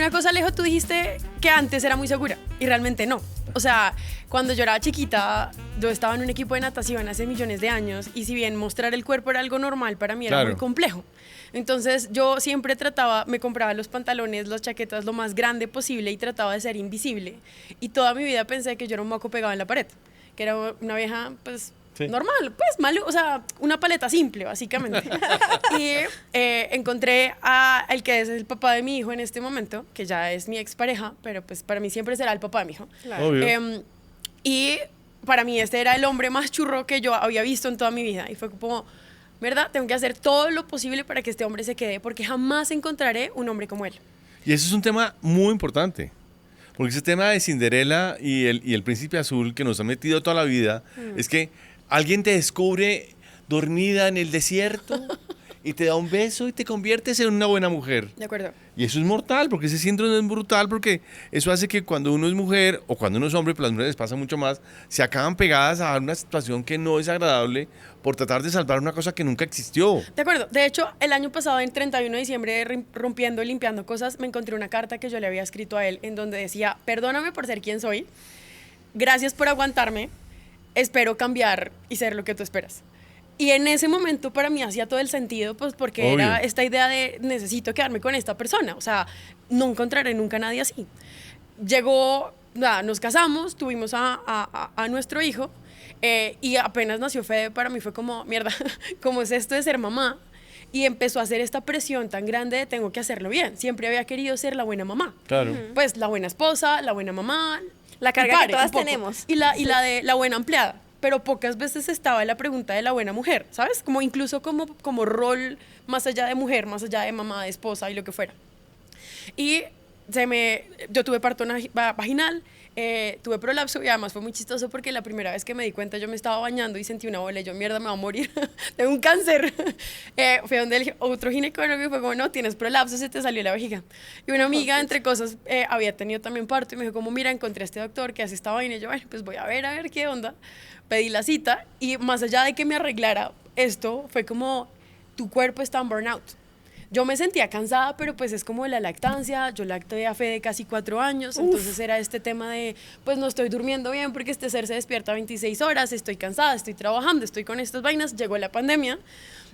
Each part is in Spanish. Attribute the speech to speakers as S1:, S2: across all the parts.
S1: una cosa, Alejo, tú dijiste que antes era muy segura y realmente no. O sea, cuando yo era chiquita, yo estaba en un equipo de natación hace millones de años y si bien mostrar el cuerpo era algo normal, para mí era muy complejo. Entonces yo siempre me compraba los pantalones, las chaquetas lo más grande posible y trataba de ser invisible. Y toda mi vida pensé que yo era un moco pegado en la pared, que era una vieja, pues, normal, pues, malo, o sea, una paleta simple, básicamente. Y encontré a el que es el papá de mi hijo en este momento, que ya es mi expareja, pero pues para mí siempre será el papá de mi hijo.
S2: Claro.
S1: Y para mí este era el hombre más churro que yo había visto en toda mi vida. Y fue como, ¿verdad? Tengo que hacer todo lo posible para que este hombre se quede, porque jamás encontraré un hombre como él.
S2: Y eso es un tema muy importante. Porque ese tema de Cinderela y el príncipe azul que nos ha metido toda la vida, es que alguien te descubre dormida en el desierto y te da un beso y te conviertes en una buena mujer.
S1: De acuerdo.
S2: Y eso es mortal, porque ese síndrome es brutal, porque eso hace que cuando uno es mujer o cuando uno es hombre, pero las mujeres les pasa mucho más, se acaban pegadas a una situación que no es agradable por tratar de salvar una cosa que nunca existió.
S1: De acuerdo. De hecho, el año pasado, en 31 de diciembre, rompiendo y limpiando cosas, me encontré una carta que yo le había escrito a él en donde decía, perdóname por ser quien soy, gracias por aguantarme, espero cambiar y ser lo que tú esperas. Y en ese momento para mí hacía todo el sentido, pues porque
S2: Obvio.
S1: era esta idea de necesito quedarme con esta persona, o sea, no encontraré nunca a nadie así. Llegó, nada, nos casamos, tuvimos a nuestro hijo y apenas nació Fede, para mí fue como, mierda, ¿cómo es esto de ser mamá? Y empezó a hacer esta presión tan grande de tengo que hacerlo bien. Siempre había querido ser la buena mamá.
S2: Claro.
S1: Pues la buena esposa, la buena mamá.
S3: La carga
S1: padre,
S3: que todas
S1: un poco.
S3: tenemos.
S1: Y la de la buena empleada. Pero pocas veces estaba la pregunta de la buena mujer, ¿sabes? Como incluso como rol más allá de mujer, más allá de mamá, de esposa y lo que fuera. Y yo tuve parto vaginal, tuve prolapso y además fue muy chistoso porque la primera vez que me di cuenta yo me estaba bañando y sentí una bola y yo, mierda, me va a morir, tengo un cáncer. Fue donde el otro ginecólogo y fue como, no, tienes prolapso, se te salió la vejiga. Y una amiga, entre cosas, había tenido también parto y me dijo como, mira, encontré a este doctor que hace esta vaina y yo, bueno, pues voy a ver qué onda. Pedí la cita y más allá de que me arreglara esto, fue como, tu cuerpo está en burnout. Yo me sentía cansada, pero pues es como de la lactancia, yo lacté a Fede casi 4 años, entonces era este tema de, pues no estoy durmiendo bien porque este ser se despierta 26 horas, estoy cansada, estoy trabajando, estoy con estas vainas, llegó la pandemia,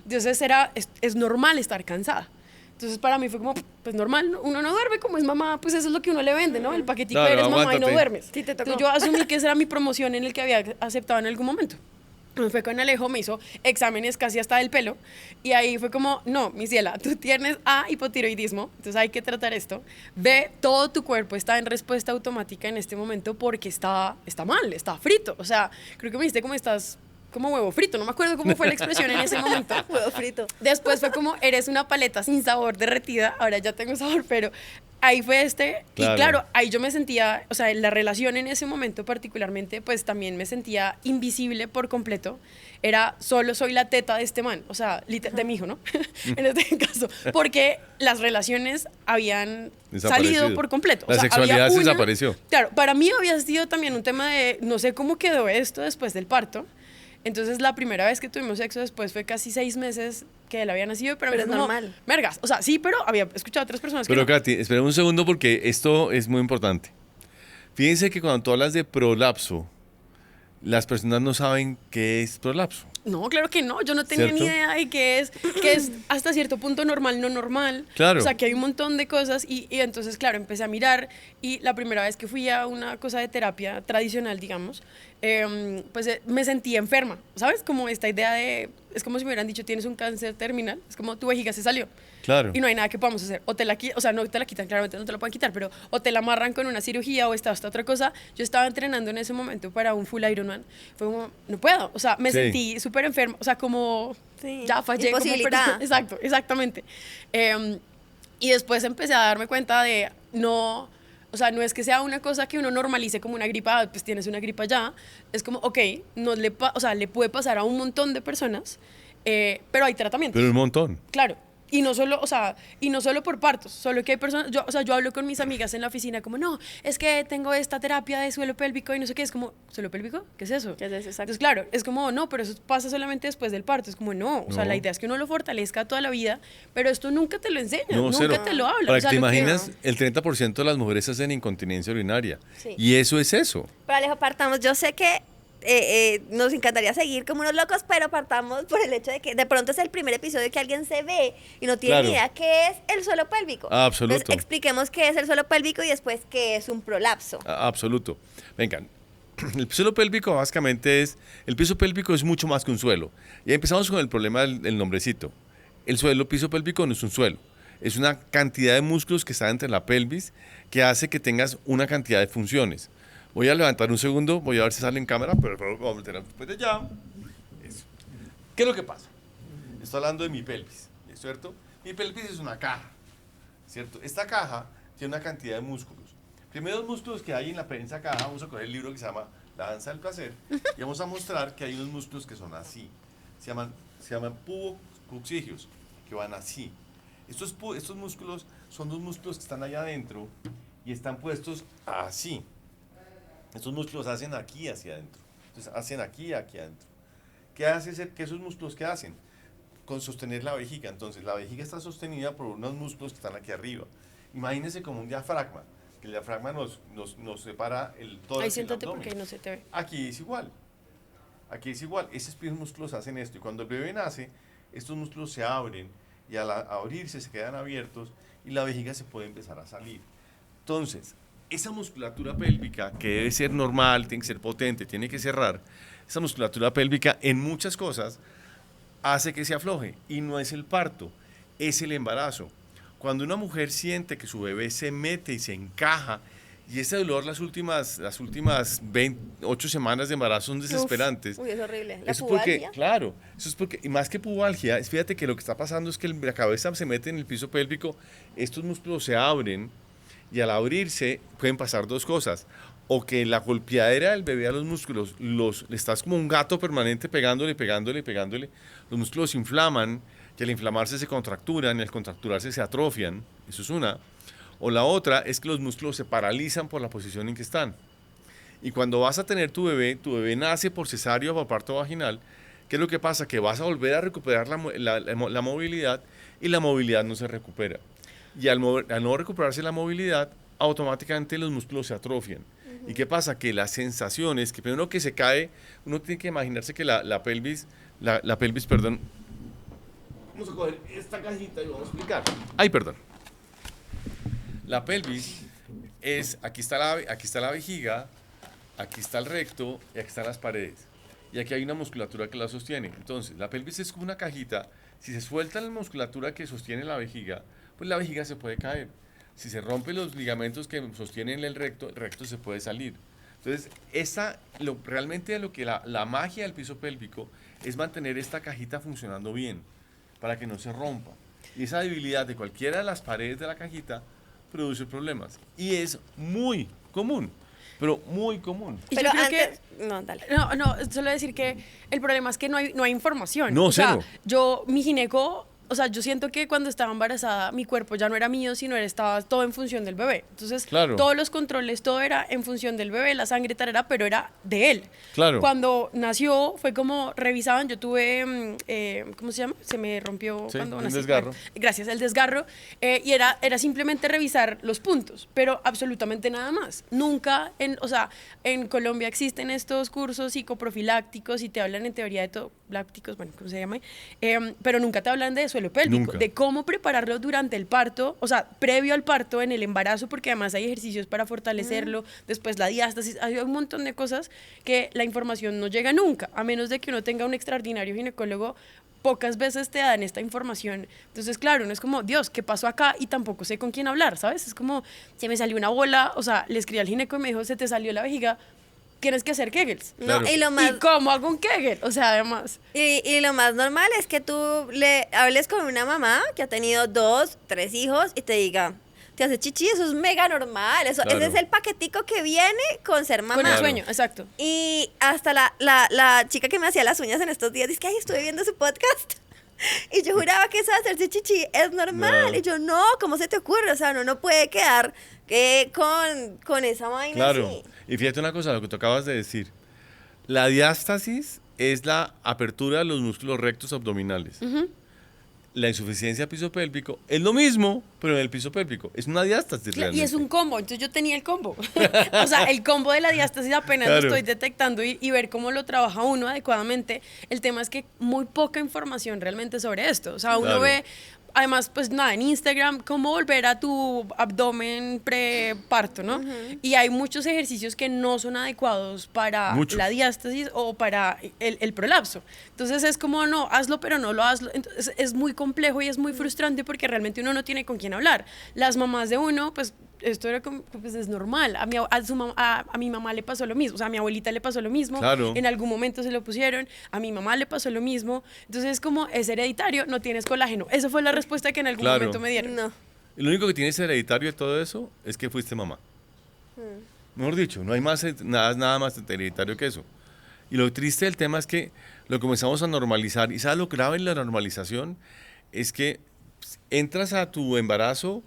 S1: entonces es normal estar cansada. Entonces para mí fue como, pues normal, uno no duerme como es mamá, pues eso es lo que uno le vende, ¿no? El paquetico
S2: Claro,
S1: eres mamá y no
S2: aguántate.
S1: duermes.
S3: Sí, te tocó.
S1: Entonces yo asumí que esa era mi promoción en el que había aceptado en algún momento. Me fue con Alejo, me hizo exámenes casi hasta del pelo y ahí fue como, no, mi ciela, tú tienes hipotiroidismo, entonces hay que tratar esto. Ve, todo tu cuerpo está en respuesta automática en este momento porque está mal, está frito. O sea, creo que me dijiste como estás como huevo frito, no me acuerdo cómo fue la expresión en ese momento.
S3: Huevo frito.
S1: Después fue como, eres una paleta sin sabor, derretida, ahora ya tengo sabor, pero ahí fue
S2: Claro.
S1: y claro, ahí yo me sentía, o sea, la relación en ese momento particularmente, pues también me sentía invisible por completo, era solo soy la teta de este man, o sea, de mi hijo, ¿no? En este caso, porque las relaciones habían salido por completo.
S2: La
S1: o sea,
S2: sexualidad
S1: había
S2: se
S1: una-
S2: desapareció.
S1: Claro, para mí había sido también un tema de, no sé cómo quedó esto después del parto. Entonces la primera vez que tuvimos sexo después fue casi 6 meses que él había nacido, pero
S3: Pero
S1: fue
S3: es
S1: como,
S3: normal.
S1: Mergas, o sea, sí, pero había escuchado a otras personas
S2: Pero
S1: que no.
S2: Katy, espera un segundo porque esto es muy importante. Fíjense que cuando tú hablas de prolapso, las personas no saben qué es prolapso.
S1: No, claro que no, yo no tenía
S2: ¿Cierto?
S1: ni idea de qué es hasta cierto punto normal, no normal.
S2: Claro.
S1: O sea, que hay un montón de cosas y entonces, claro, empecé a mirar y la primera vez que fui a una cosa de terapia tradicional, digamos, pues me sentí enferma, ¿sabes? Como esta idea de, es como si me hubieran dicho, tienes un cáncer terminal, es como tu vejiga se salió.
S2: Claro.
S1: Y no hay nada que podamos hacer. O te la o sea, no te la quitan, claramente no te la pueden quitar, pero o te la amarran con una cirugía o esta otra cosa. Yo estaba entrenando en ese momento para un full Ironman. Fue como, no puedo. O sea, me
S2: Sí.
S1: sentí súper enferma. O sea, como
S3: Sí,
S1: ya fallé como
S3: imposibilitada.
S1: persona. Exacto, exactamente. Y después empecé a darme cuenta de no... O sea, no es que sea una cosa que uno normalice como una gripa, pues tienes una gripa ya. Es como, ok, o sea, le puede pasar a un montón de personas, pero hay tratamientos.
S2: Pero un montón.
S1: Claro. Y no solo, o sea, y no solo por partos, solo que hay personas, yo, o sea, yo hablo con mis amigas en la oficina como, no, es que tengo esta terapia de suelo pélvico y no sé qué, es como, ¿suelo pélvico? ¿Qué es eso?
S3: ¿Qué es eso? Exacto.
S1: Entonces, claro, es como, no, pero eso pasa solamente después del parto, es como, no, o sea,
S2: No.
S1: la idea es que uno lo fortalezca toda la vida, pero esto nunca te lo enseñan,
S2: No,
S1: nunca
S2: cero.
S1: te lo hablan.
S2: Para
S1: o sea,
S2: que te
S1: lo
S2: imaginas, el 30% de las mujeres hacen incontinencia urinaria.
S3: Sí.
S2: Y eso es eso.
S3: Pero Alejo, partamos. Yo sé que nos encantaría seguir como unos locos, pero partamos por el hecho de que de pronto es el primer episodio que alguien se ve y no tiene
S2: Claro.
S3: ni idea qué es el suelo pélvico.
S2: Absoluto.
S3: Entonces, expliquemos qué es el suelo pélvico y después qué es un prolapso.
S2: Absoluto. Vengan. El suelo pélvico básicamente el piso pélvico es mucho más que un suelo. Y empezamos con el problema del nombrecito. El piso pélvico no es un suelo. Es una cantidad de músculos que están entre la pelvis que hace que tengas una cantidad de funciones. Voy a levantar un segundo, voy a ver si sale en cámara, pero vamos a meter después de ya. Eso. ¿Qué es lo que pasa? Estoy hablando de mi pelvis, ¿cierto? Mi pelvis es una caja, ¿cierto? Esta caja tiene una cantidad de músculos. Primeros músculos que hay en esa caja, vamos a coger el libro que se llama La danza del placer y vamos a mostrar que hay unos músculos que son así. Se llaman pubococcígeos, que van así. Estos músculos son dos músculos que están allá adentro y están puestos así. Estos músculos hacen aquí hacia adentro. Entonces hacen aquí y aquí adentro. ¿Qué esos músculos qué hacen? Con sostener la vejiga. Entonces la vejiga está sostenida por unos músculos que están aquí arriba. Imagínense como un diafragma. Que el diafragma nos separa todo
S1: Ahí
S2: el
S1: siéntate
S2: abdomen.
S1: porque ahí no se te ve.
S2: Aquí es igual. Aquí es igual. Esos músculos hacen esto. Y cuando el bebé nace, estos músculos se abren y al abrirse se quedan abiertos y la vejiga se puede empezar a salir. Entonces, esa musculatura pélvica, que debe ser normal, tiene que ser potente, tiene que cerrar, esa musculatura pélvica en muchas cosas hace que se afloje. Y no es el parto, es el embarazo. Cuando una mujer siente que su bebé se mete y se encaja, y ese dolor las últimas 8 semanas de embarazo son desesperantes.
S3: Uy, es horrible. La
S2: Eso es porque,
S3: pubalgia.
S2: claro, eso es porque, y más que pubalgia, fíjate que lo que está pasando es que la cabeza se mete en el piso pélvico, estos músculos se abren, y al abrirse pueden pasar dos cosas. O que la golpeadera del bebé a los músculos, le estás como un gato permanente pegándole, los músculos se inflaman, que al inflamarse se contracturan y al contracturarse se atrofian, eso es una. O la otra es que los músculos se paralizan por la posición en que están. Y cuando vas a tener tu bebé nace por cesárea o por parto vaginal, ¿qué es lo que pasa? Que vas a volver a recuperar la movilidad y la movilidad no se recupera. Y al no recuperarse la movilidad, automáticamente los músculos se atrofian. ¿Y qué pasa? Que las sensaciones, que primero que se cae, uno tiene que imaginarse que la pelvis, perdón. Vamos a coger esta cajita y vamos a explicar. Ay, perdón. La pelvis aquí está la vejiga, aquí está el recto y aquí están las paredes. Y aquí hay una musculatura que la sostiene. Entonces, la pelvis es como una cajita. Si se suelta la musculatura que sostiene la vejiga, pues la vejiga se puede caer. Si se rompen los ligamentos que sostienen el recto se puede salir. Entonces, realmente lo que la magia del piso pélvico es mantener esta cajita funcionando bien, para que no se rompa. Y esa debilidad de cualquiera de las paredes de la cajita produce problemas. Y es muy común, pero muy común.
S1: Y
S3: Pero
S1: yo creo
S3: antes... No, dale.
S1: No, solo decir que el problema es que no hay información.
S2: No,
S1: o sea,
S2: cero.
S1: mi gineco, o sea, yo siento que cuando estaba embarazada, mi cuerpo ya no era mío, sino estaba todo en función del bebé. Entonces,
S2: Claro.
S1: todos los controles, todo era en función del bebé, la sangre, tarara, pero era de él.
S2: Claro.
S1: Cuando nació, fue como revisaban, yo tuve, ¿cómo se llama? Se me rompió
S2: Sí,
S1: cuando
S2: un
S1: nací.
S2: desgarro.
S1: Gracias, el desgarro. Y era simplemente revisar los puntos, pero absolutamente nada más. Nunca, o sea, en Colombia existen estos cursos psicoprofilácticos y te hablan en teoría de todo, lácticos, bueno, ¿cómo se llama? Pero nunca te hablan de suelo pélvico,
S2: Nunca.
S1: de cómo prepararlo durante el parto, o sea, previo al parto, en el embarazo, porque además hay ejercicios para fortalecerlo, después la diástasis, hay un montón de cosas que la información no llega nunca, a menos de que uno tenga un extraordinario ginecólogo. Pocas veces te dan esta información. Entonces, claro, no es como, Dios, ¿qué pasó acá? Y tampoco sé con quién hablar, ¿sabes? Es como, se me salió una bola, o sea, le escribí al gineco y me dijo, se te salió la vejiga, tienes que hacer Kegels.
S2: Claro.
S3: No, y lo más...
S1: ¿Y cómo hago un Kegel? O sea, además.
S3: Y lo más normal es que tú le hables con una mamá que ha tenido 2, 3 hijos y te diga, te hace chichi, eso es mega normal.
S2: Claro.
S3: Ese es el paquetico que viene con ser mamá.
S1: Con el
S2: Claro.
S1: sueño, exacto.
S3: Y hasta la chica que me hacía las uñas en estos días dice que, ay, estuve viendo su podcast. Y yo juraba que eso de hacerse chichi es normal.
S2: No.
S3: Y yo, no, ¿cómo se te ocurre? O sea, uno no puede quedar con esa vaina
S2: Claro.
S3: así.
S2: Y fíjate una cosa, lo que tú acabas de decir. La diástasis es la apertura de los músculos rectos abdominales. La insuficiencia pisopélvico es lo mismo, pero en el piso pélvico. Es una diástasis
S1: Y
S2: realmente.
S1: es un combo, entonces yo tenía el combo. O sea, el combo de la diástasis apenas
S2: Claro.
S1: lo estoy detectando y ver cómo lo trabaja uno adecuadamente. El tema es que muy poca información realmente sobre esto. O sea, uno
S2: Claro.
S1: ve, además, pues nada, en Instagram, cómo volver a tu abdomen preparto, ¿no? Y hay muchos ejercicios que no son adecuados para
S2: Muchos.
S1: la diástasis o para el prolapso. Entonces es como, no, hazlo, pero no lo hazlo. Entonces es muy complejo y es muy frustrante porque realmente uno no tiene con quién hablar. Las mamás de uno, pues esto era como, pues es normal. A mi mamá le pasó lo mismo, o sea, a mi abuelita le pasó lo mismo.
S2: Claro.
S1: En algún momento se lo pusieron, a mi mamá le pasó lo mismo. Entonces es como, es hereditario, no tienes colágeno. Esa fue la respuesta que en algún
S2: Claro.
S1: momento me dieron.
S3: No.
S2: Y lo único que tienes hereditario de todo eso es que fuiste mamá. Mejor dicho, no hay más, nada más hereditario que eso. Y lo triste del tema es que lo comenzamos a normalizar. ¿Y sabes lo grave en la normalización? Es que entras a tu embarazo,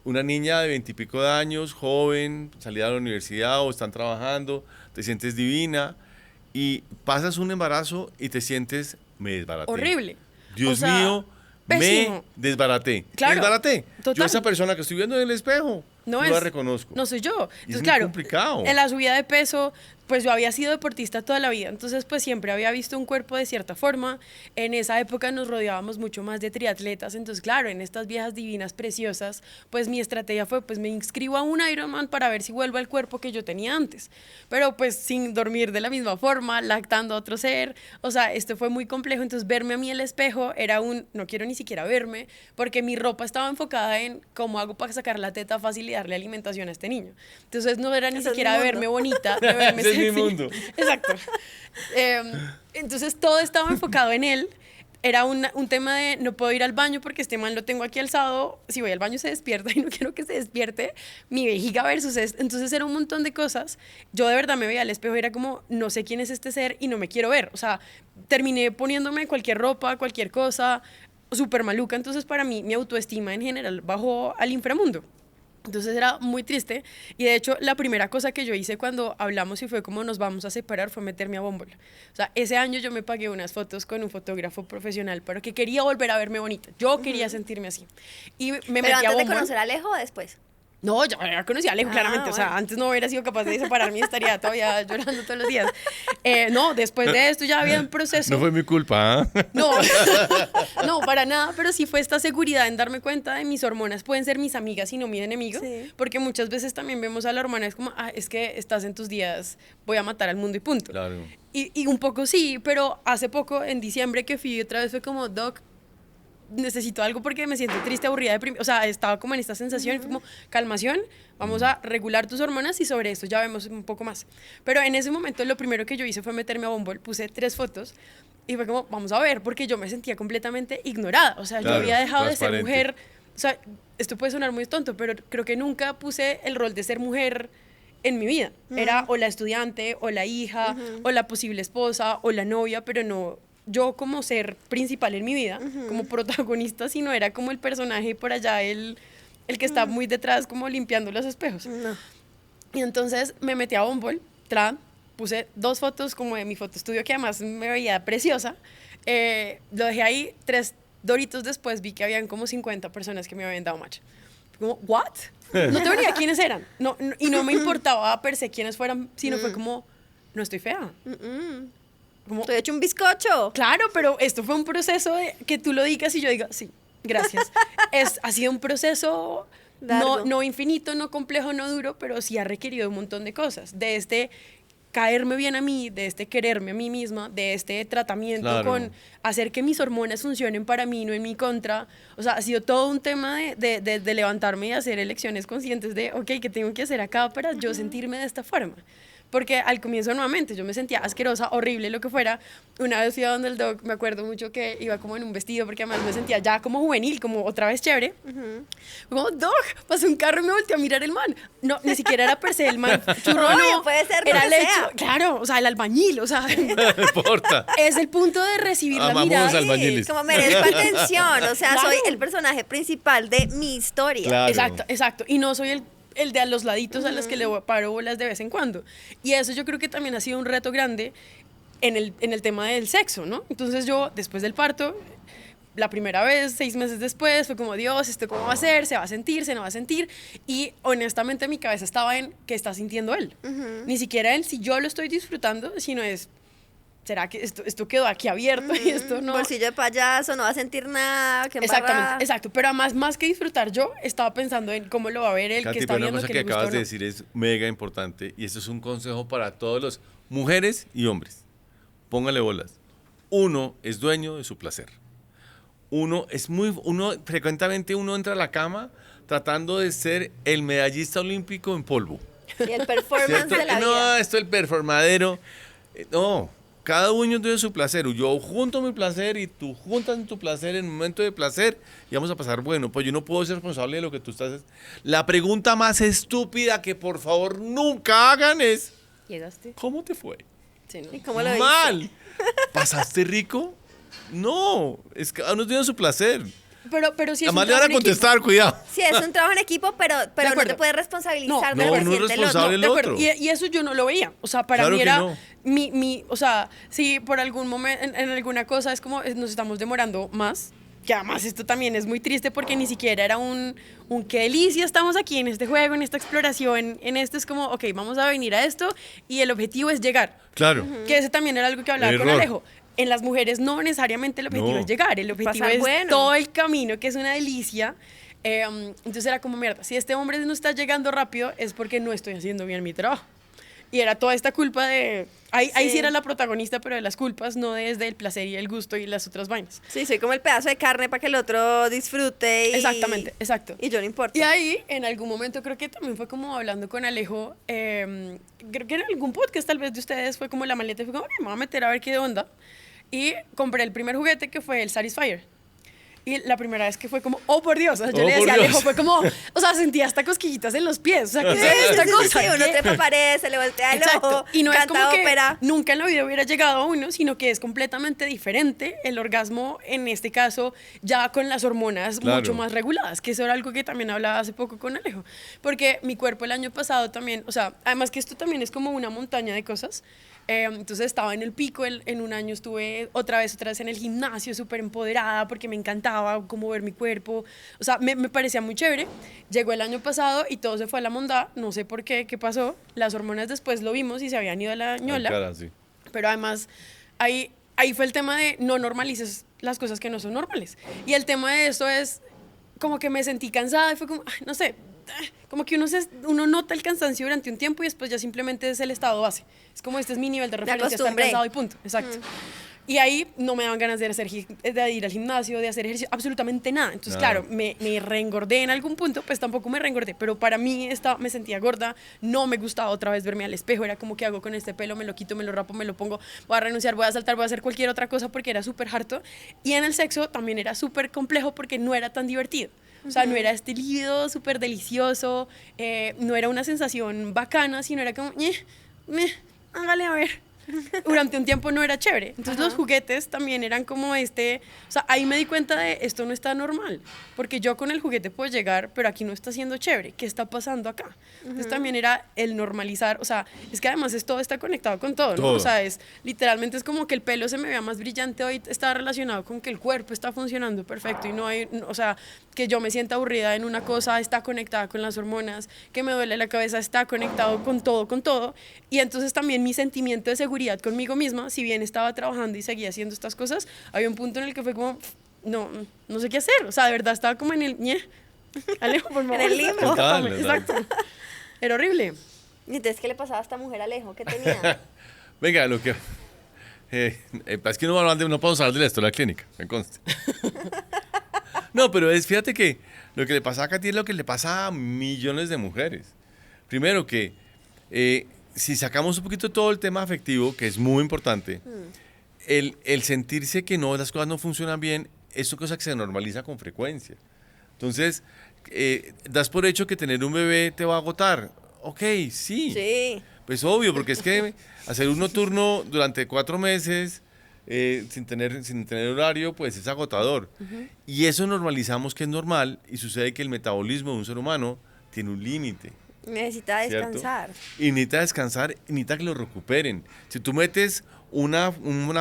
S2: una niña de 20 y pico de años, joven, salida de la universidad o están trabajando, te sientes divina y pasas un embarazo y te sientes, me desbaraté.
S1: Horrible.
S2: Dios
S1: O sea,
S2: mío,
S1: pésimo.
S2: me desbaraté.
S1: Claro,
S2: Me desbaraté.
S1: total.
S2: Yo esa persona que estoy viendo en el espejo, no la reconozco.
S1: No soy yo.
S2: Y es
S1: Entonces,
S2: muy
S1: claro,
S2: complicado.
S1: en la subida de peso, pues yo había sido deportista toda la vida, entonces pues siempre había visto un cuerpo de cierta forma. En esa época nos rodeábamos mucho más de triatletas, entonces claro, en estas viejas divinas preciosas, pues mi estrategia fue, pues me inscribo a un Ironman para ver si vuelvo al cuerpo que yo tenía antes, pero pues sin dormir de la misma forma, lactando a otro ser, o sea, esto fue muy complejo, entonces verme a mí el espejo era no quiero ni siquiera verme, porque mi ropa estaba enfocada en cómo hago para sacar la teta fácil y darle alimentación a este niño, entonces no era ni
S3: Ese es
S1: siquiera
S3: mi mundo.
S1: verme bonita, de verme
S2: Ese es mi
S1: sexy.
S2: mundo.
S1: Exacto. Entonces todo estaba enfocado en él. Era un tema de no puedo ir al baño porque este man lo tengo aquí alzado. Si voy al baño se despierta y no quiero que se despierte. Mi vejiga versus esto. Entonces era un montón de cosas. Yo de verdad me veía al espejo y era como, no sé quién es este ser y no me quiero ver. O sea, terminé poniéndome cualquier ropa, cualquier cosa, súper maluca. Entonces para mí mi autoestima en general bajó al inframundo. Entonces era muy triste y de hecho la primera cosa que yo hice cuando hablamos y fue como nos vamos a separar fue meterme a Bumble. O sea, ese año yo me pagué unas fotos con un fotógrafo profesional pero que quería volver a verme bonita. Yo quería sentirme así. Y me metí
S3: Pero
S1: a
S3: antes de
S1: Bumble.
S3: conocer a Alejo o después.
S1: No, yo ya conocí a Alejo,
S3: Ah,
S1: claramente. O sea,
S3: bueno.
S1: antes no hubiera sido capaz de separarme y estaría todavía llorando todos los días. No, después de esto ya había un proceso.
S2: No fue mi culpa, ¿ah?
S1: No, no, para nada, pero sí fue esta seguridad en darme cuenta de mis hormonas pueden ser mis amigas y no mi enemigo,
S3: Sí.
S1: porque muchas veces también vemos a la hormona es como, es que estás en tus días, voy a matar al mundo y punto.
S2: Claro.
S1: Y un poco sí, pero hace poco, en diciembre que fui otra vez fue como, Doc, necesito algo porque me siento triste, aburrida, deprimida. O sea, estaba como en esta sensación, y fue como, calmación, vamos a regular tus hormonas y sobre esto ya vemos un poco más. Pero en ese momento lo primero que yo hice fue meterme a Bumble, puse 3 fotos y fue como, vamos a ver, porque yo me sentía completamente ignorada. O sea,
S2: Claro,
S1: yo había dejado de ser
S2: transparente.
S1: mujer. O sea, esto puede sonar muy tonto, pero creo que nunca puse el rol de ser mujer en mi vida. Era o la estudiante, o la hija, o la posible esposa, o la novia, pero no yo como ser principal en mi vida, como protagonista, sino era como el personaje por allá, el que está muy detrás, como limpiando los espejos.
S3: No.
S1: Y entonces me metí a Bumble, puse 2 fotos como de mi fotoestudio, que además me veía preciosa. Lo dejé ahí, 3 doritos después vi que habían como 50 personas que me habían dado match. Como, ¿what? No te venía quiénes eran. Y no me importaba per se quiénes fueran, sino fue como, no estoy fea. Como,
S3: Estoy hecho un bizcocho.
S1: claro, pero esto fue un proceso de que tú lo digas y yo diga, sí, gracias. Ha sido un proceso
S3: Largo.
S1: no infinito, no complejo, no duro, pero sí ha requerido un montón de cosas. De este caerme bien a mí, de este quererme a mí misma, de este tratamiento
S2: Claro.
S1: con hacer que mis hormonas funcionen para mí, no en mi contra. O sea, ha sido todo un tema de levantarme y hacer elecciones conscientes de, ok, ¿qué tengo que hacer acá para yo sentirme de esta forma? porque al comienzo nuevamente yo me sentía asquerosa, horrible, lo que fuera. Una vez fui a donde el doc, me acuerdo mucho que iba como en un vestido, porque además me sentía ya como juvenil, como otra vez chévere. Como, doc, pasó un carro y me volteé a mirar el man. No, ni siquiera era per se el man churro,
S3: Obvio,
S1: no.
S3: puede ser lo
S1: era
S3: que
S1: el hecho,
S3: sea.
S1: claro, o sea, el albañil, o sea,
S2: No importa.
S1: es el punto de recibir la
S2: Amamos
S1: mirada.
S2: al albañiles.
S3: Como merezco atención, o sea,
S1: Claro.
S3: soy el personaje principal de mi historia.
S2: Claro.
S1: Exacto, exacto. Y no soy el de a los laditos a los que le paro bolas de vez en cuando. Y eso yo creo que también ha sido un reto grande en el tema del sexo, ¿no? Entonces yo, después del parto, la primera vez, 6 meses después, fue como, Dios, ¿esto cómo va a ser? ¿Se va a sentir? ¿Se no va a sentir? Y honestamente mi cabeza estaba en qué está sintiendo él. Ni siquiera en si yo lo estoy disfrutando, sino es, ¿será que esto quedó aquí abierto y esto no?
S3: Bolsillo de payaso, no va a sentir nada, que
S1: Exactamente, exacto. Pero además, más que disfrutar yo, estaba pensando en cómo lo va a ver él,
S2: Katy,
S1: que está
S2: pero una
S1: viendo,
S2: cosa
S1: que
S2: que
S1: le gustó
S2: acabas
S1: o
S2: de
S1: no.
S2: decir es mega importante y esto es un consejo para todos los mujeres y hombres. Póngale bolas. Uno es dueño de su placer. Frecuentemente uno entra a la cama tratando de ser el medallista olímpico en polvo.
S3: Y el performance
S2: ¿Cierto?
S3: de la
S2: No,
S3: vida.
S2: esto es el performadero. No, cada uno tiene su placer. Yo junto mi placer y tú juntas tu placer en un momento de placer y vamos a pasar bueno. Pues yo no puedo ser responsable de lo que tú estás. La pregunta más estúpida que por favor nunca hagan es:
S1: ¿Llegaste?
S2: ¿cómo te fue?
S1: Sí, ¿no?
S3: ¿Y cómo lo viste?
S2: Mal. ¿Pasaste rico? No, es que cada uno tiene su placer.
S1: Pero sí es
S2: Además
S1: un
S2: le van a
S1: trabajo en equipo.
S2: contestar, cuidado.
S3: Sí, es un trabajo en equipo, pero no
S1: acuerdo.
S3: te puedes responsabilizar
S1: No,
S3: de lo que
S2: no es
S3: siente el
S2: responsable
S3: otro.
S2: el
S1: De acuerdo.
S2: otro.
S1: Y eso yo no lo veía. O sea, para
S2: Claro
S1: mí
S2: que
S1: era
S2: no.
S1: o sea, si por algún momento, en alguna cosa es como nos estamos demorando más. Que además esto también es muy triste porque ni siquiera era un qué delicia, estamos aquí en este juego, en esta exploración, en esto es como, ok, vamos a venir a esto y el objetivo es llegar.
S2: Claro.
S1: Que ese también era algo que hablaba con
S2: Error.
S1: Alejo. En las mujeres no necesariamente el objetivo
S2: No.
S1: es llegar, el objetivo
S3: Pasar
S1: es
S3: bueno.
S1: todo el camino, que es una delicia. Entonces era como, mierda, si este hombre no está llegando rápido es porque no estoy haciendo bien mi trabajo. Y era toda esta culpa de... Ahí sí
S3: Sí.
S1: era la protagonista, pero de las culpas, no desde el placer y el gusto y las otras vainas.
S3: Sí, soy como el pedazo de carne para que el otro disfrute.
S1: Exactamente, exacto.
S3: Y yo no importa.
S1: Y ahí, en algún momento, creo que también fue como hablando con Alejo, creo que en algún podcast tal vez de ustedes fue como la maleta, y fue como, me voy a meter a ver qué onda. Y compré el primer juguete que fue el Satisfyer. Y la primera vez que fue como, oh por Dios, o sea, yo
S2: Oh,
S1: le decía a
S2: por
S1: Alejo,
S2: Dios.
S1: fue como, o sea, sentía hasta cosquillitas en los pies, o sea, ¿qué es
S3: Sí,
S1: esta
S3: sí,
S1: cosa?
S3: sí, uno
S1: ¿Qué?
S3: trepa pared, se le voltea el
S1: Exacto.
S3: ojo,
S1: Y no es
S3: canta
S1: como que
S3: ópera.
S1: nunca en la vida hubiera llegado a uno, sino que es completamente diferente el orgasmo, en este caso, ya con las hormonas
S2: Claro.
S1: mucho más reguladas, que eso era algo que también hablaba hace poco con Alejo. Porque mi cuerpo el año pasado también, o sea, además que esto también es como una montaña de cosas. Entonces estaba en el pico, en un año estuve otra vez en el gimnasio, súper empoderada, porque me encantaba como ver mi cuerpo. O sea, me parecía muy chévere. Llegó el año pasado y todo se fue a la mondá, no sé por qué, qué pasó. Las hormonas después lo vimos y se habían ido a la ñola.
S2: Cara, sí.
S1: Pero además, ahí fue el tema de no normalices las cosas que no son normales. Y el tema de esto es como que me sentí cansada y fue como, ay, no sé, como que uno nota el cansancio durante un tiempo y después ya simplemente es el estado base. Es como, este es mi nivel de referencia, estar
S3: acostumbré.
S1: cansado y punto. Exacto. Y ahí no me daban ganas de ir al gimnasio, de hacer ejercicio, absolutamente nada. Entonces,
S2: Claro.
S1: claro, me reengordé en algún punto, pues tampoco me reengordé, pero para mí me sentía gorda, no me gustaba otra vez verme al espejo, era como, ¿qué hago con este pelo? Me lo quito, me lo rapo, me lo pongo, voy a renunciar, voy a saltar, voy a hacer cualquier otra cosa porque era súper harto. Y en el sexo también era súper complejo porque no era tan divertido. O sea, no era este líquido súper delicioso, no era una sensación bacana, sino era como, hágale a ver. Durante un tiempo no era chévere. Entonces los juguetes también eran como o sea, ahí me di cuenta de esto no está normal, porque yo con el juguete puedo llegar, pero aquí no está siendo chévere. ¿Qué está pasando acá? Entonces también era el normalizar, o sea, es que además todo está conectado con todo, ¿no?
S2: Todo.
S1: O sea, literalmente es como que el pelo se me vea más brillante hoy, está relacionado con que el cuerpo está funcionando perfecto y no hay, o sea, que yo me sienta aburrida en una cosa está conectada con las hormonas, que me duele la cabeza está conectado con todo. Y entonces también mi sentimiento de seguridad conmigo misma, si bien estaba trabajando y seguía haciendo estas cosas, había un punto en el que fue como, no sé qué hacer. O sea, de verdad estaba como en el, Alejo, por favor.
S3: En el limbo.
S2: Total.
S1: Exacto. Era horrible.
S3: ¿Y entonces qué le pasaba a esta mujer, Alejo? ¿Qué tenía?
S2: Venga, lo que... es que no podemos hablar de la historia clínica, me conste. No, pero fíjate que lo que le pasa a Katy es lo que le pasa a millones de mujeres. Primero que si sacamos un poquito todo el tema afectivo, que es muy importante, el sentirse que no, las cosas no funcionan bien, es una cosa que se normaliza con frecuencia. Entonces, das por hecho que tener un bebé te va a agotar. Ok, sí.
S3: Sí.
S2: Pues obvio, porque es que hacer un turno durante 4 meses sin tener horario, pues es agotador. Y eso normalizamos que es normal y sucede que el metabolismo de un ser humano tiene un límite.
S3: Necesita
S2: ¿cierto?
S3: descansar.
S2: Y necesita descansar y necesita que lo recuperen. Si tú metes una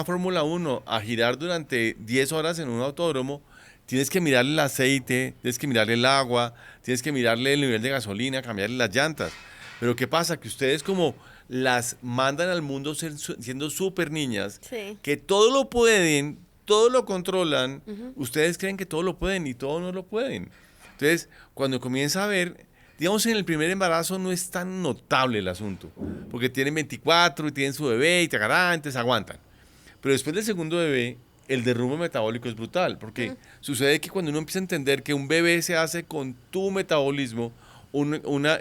S2: Fórmula 1 a girar durante 10 horas en un autódromo, tienes que mirarle el aceite, tienes que mirarle el agua, tienes que mirarle el nivel de gasolina, cambiarle las llantas. Pero ¿qué pasa? Que ustedes como las mandan al mundo siendo súper niñas,
S3: Sí.
S2: que todo lo pueden, todo lo controlan, ustedes creen que todo lo pueden y todo no lo pueden. Entonces, cuando comienza a ver, digamos en el primer embarazo no es tan notable el asunto, porque tienen 24 y tienen su bebé y entonces aguantan. Pero después del segundo bebé, el derrumbe metabólico es brutal, sucede que cuando uno empieza a entender que un bebé se hace con tu metabolismo,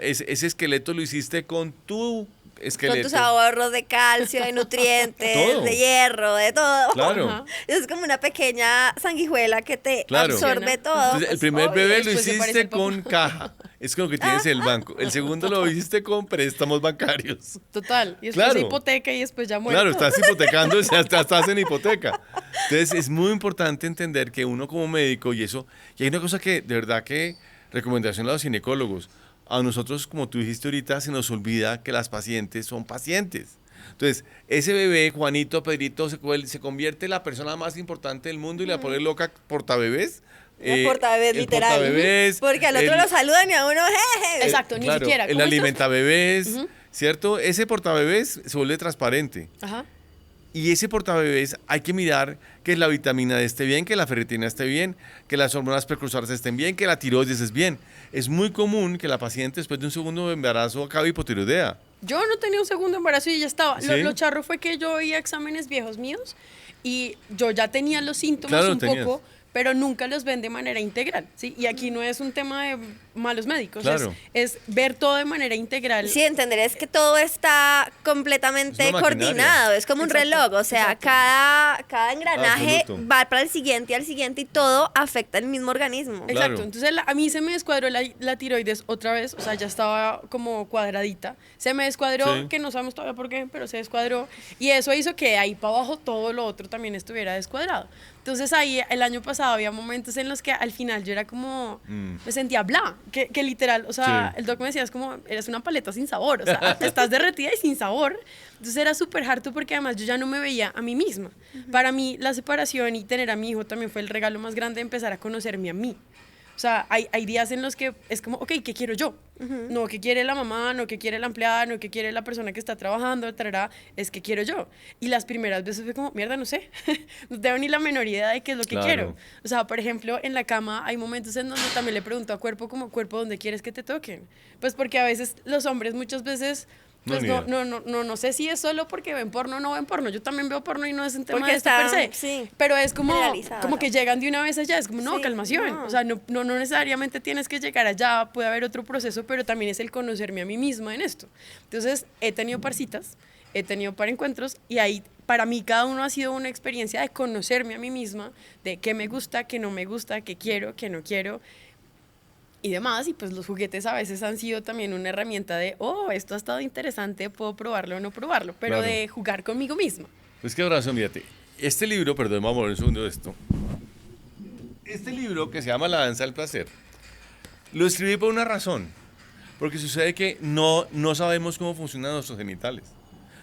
S2: ese esqueleto lo hiciste con tu esqueleto.
S3: Con tus ahorros de calcio, de nutrientes,
S2: Todo.
S3: de hierro, de todo.
S2: Claro.
S1: Ajá.
S3: Es como una pequeña sanguijuela que te
S2: Claro.
S3: absorbe todo.
S2: Entonces, el
S3: pues,
S2: primer
S3: obvio.
S2: bebé lo
S1: Después se parece
S2: hiciste
S1: al papá.
S2: con caja. Es con lo que tienes en el banco. El segundo lo hiciste con préstamos bancarios.
S1: Total. Y después
S2: Claro.
S1: hipoteca y después ya muere.
S2: Claro, estás hipotecando, estás en hipoteca. Entonces, es muy importante entender que uno como médico, y hay una cosa que, de verdad que, recomendación a los ginecólogos, a nosotros, como tú dijiste ahorita, se nos olvida que las pacientes son pacientes. Entonces, ese bebé, Juanito, Pedrito, se convierte en la persona más importante del mundo y la pone loca portabebés.
S3: La portabebés,
S2: el
S3: literal.
S2: portabebés,
S3: Porque al otro lo saludan y a uno, jeje.
S1: Exacto, ni
S2: claro,
S1: siquiera.
S2: el
S1: ¿Cómo estás?
S2: alimentabebés, ¿cierto? Ese portabebés se vuelve transparente.
S1: Ajá.
S2: Y ese portabebés hay que mirar que la vitamina D esté bien, que la ferritina esté bien, que las hormonas precursoras estén bien, que la tiroides esté bien. Es muy común que la paciente después de un segundo embarazo acabe hipotiroidea.
S1: Yo no tenía un segundo embarazo y ya estaba.
S2: ¿Sí?
S1: Lo charro fue que yo oía exámenes viejos míos y yo ya tenía los síntomas
S2: Claro,
S1: un
S2: tenías.
S1: poco, pero nunca los ven de manera integral, ¿sí? Y aquí no es un tema de malos médicos,
S2: Claro.
S1: es ver todo de manera integral.
S3: Sí, entender es que todo está completamente
S2: Es una maquinaria.
S3: coordinado, es como un
S1: Exacto,
S3: reloj, o sea,
S1: exacto.
S3: cada engranaje
S2: Absoluto.
S3: va para el siguiente y al siguiente y todo afecta al mismo organismo.
S2: Claro.
S1: Exacto, entonces a mí se me descuadró la tiroides otra vez, o sea, ya estaba como cuadradita. Se me descuadró,
S2: Sí.
S1: que no sabemos todavía por qué, pero se descuadró. Y eso hizo que ahí para abajo todo lo otro también estuviera descuadrado. Entonces ahí el año pasado había momentos en los que al final yo era como, me sentía bla, que literal, o sea,
S2: Sí.
S1: el doc me decía, es como, eres una paleta sin sabor, o sea, estás derretida y sin sabor. Entonces era súper harto porque además yo ya no me veía a mí misma. Para mí la separación y tener a mi hijo también fue el regalo más grande de empezar a conocerme a mí. O sea, hay días en los que es como, ok, ¿qué quiero yo? No, ¿qué quiere la mamá? No, ¿qué quiere la empleada? No, ¿qué quiere la persona que está trabajando? Tarará, es que quiero yo. Y las primeras veces fue como, mierda, no sé. No tengo ni la menor idea de qué es lo que
S2: Claro.
S1: quiero. O sea, por ejemplo, en la cama hay momentos en donde también le pregunto a cuerpo como, cuerpo, ¿dónde quieres que te toquen? Pues porque a veces los hombres muchas veces... Pues
S2: ni
S1: no,
S2: idea.
S1: no sé si es solo porque ven porno o no ven porno. Yo también veo porno y no es un tema
S3: Porque
S1: de esto
S3: está,
S1: per se.
S3: sí,
S1: Pero es como
S3: generalizado, ¿no?
S1: que llegan de una vez allá. Es como, no,
S3: Sí,
S1: calmación.
S3: no.
S1: O sea, no necesariamente tienes que llegar allá. Puede haber otro proceso, pero también es el conocerme a mí misma en esto. Entonces, he tenido parcitas, he tenido par encuentros y ahí para mí cada uno ha sido una experiencia de conocerme a mí misma, de qué me gusta, qué no me gusta, qué quiero, qué no quiero y demás. Y pues los juguetes a veces han sido también una herramienta de, oh, esto ha estado interesante, puedo probarlo o no probarlo, pero
S2: Claro.
S1: de jugar conmigo misma.
S2: Pues qué razón, fíjate. Este libro, perdón, vamos a mover un segundo de esto. Este libro que se llama La danza del placer, lo escribí por una razón. Porque sucede que no sabemos cómo funcionan nuestros genitales.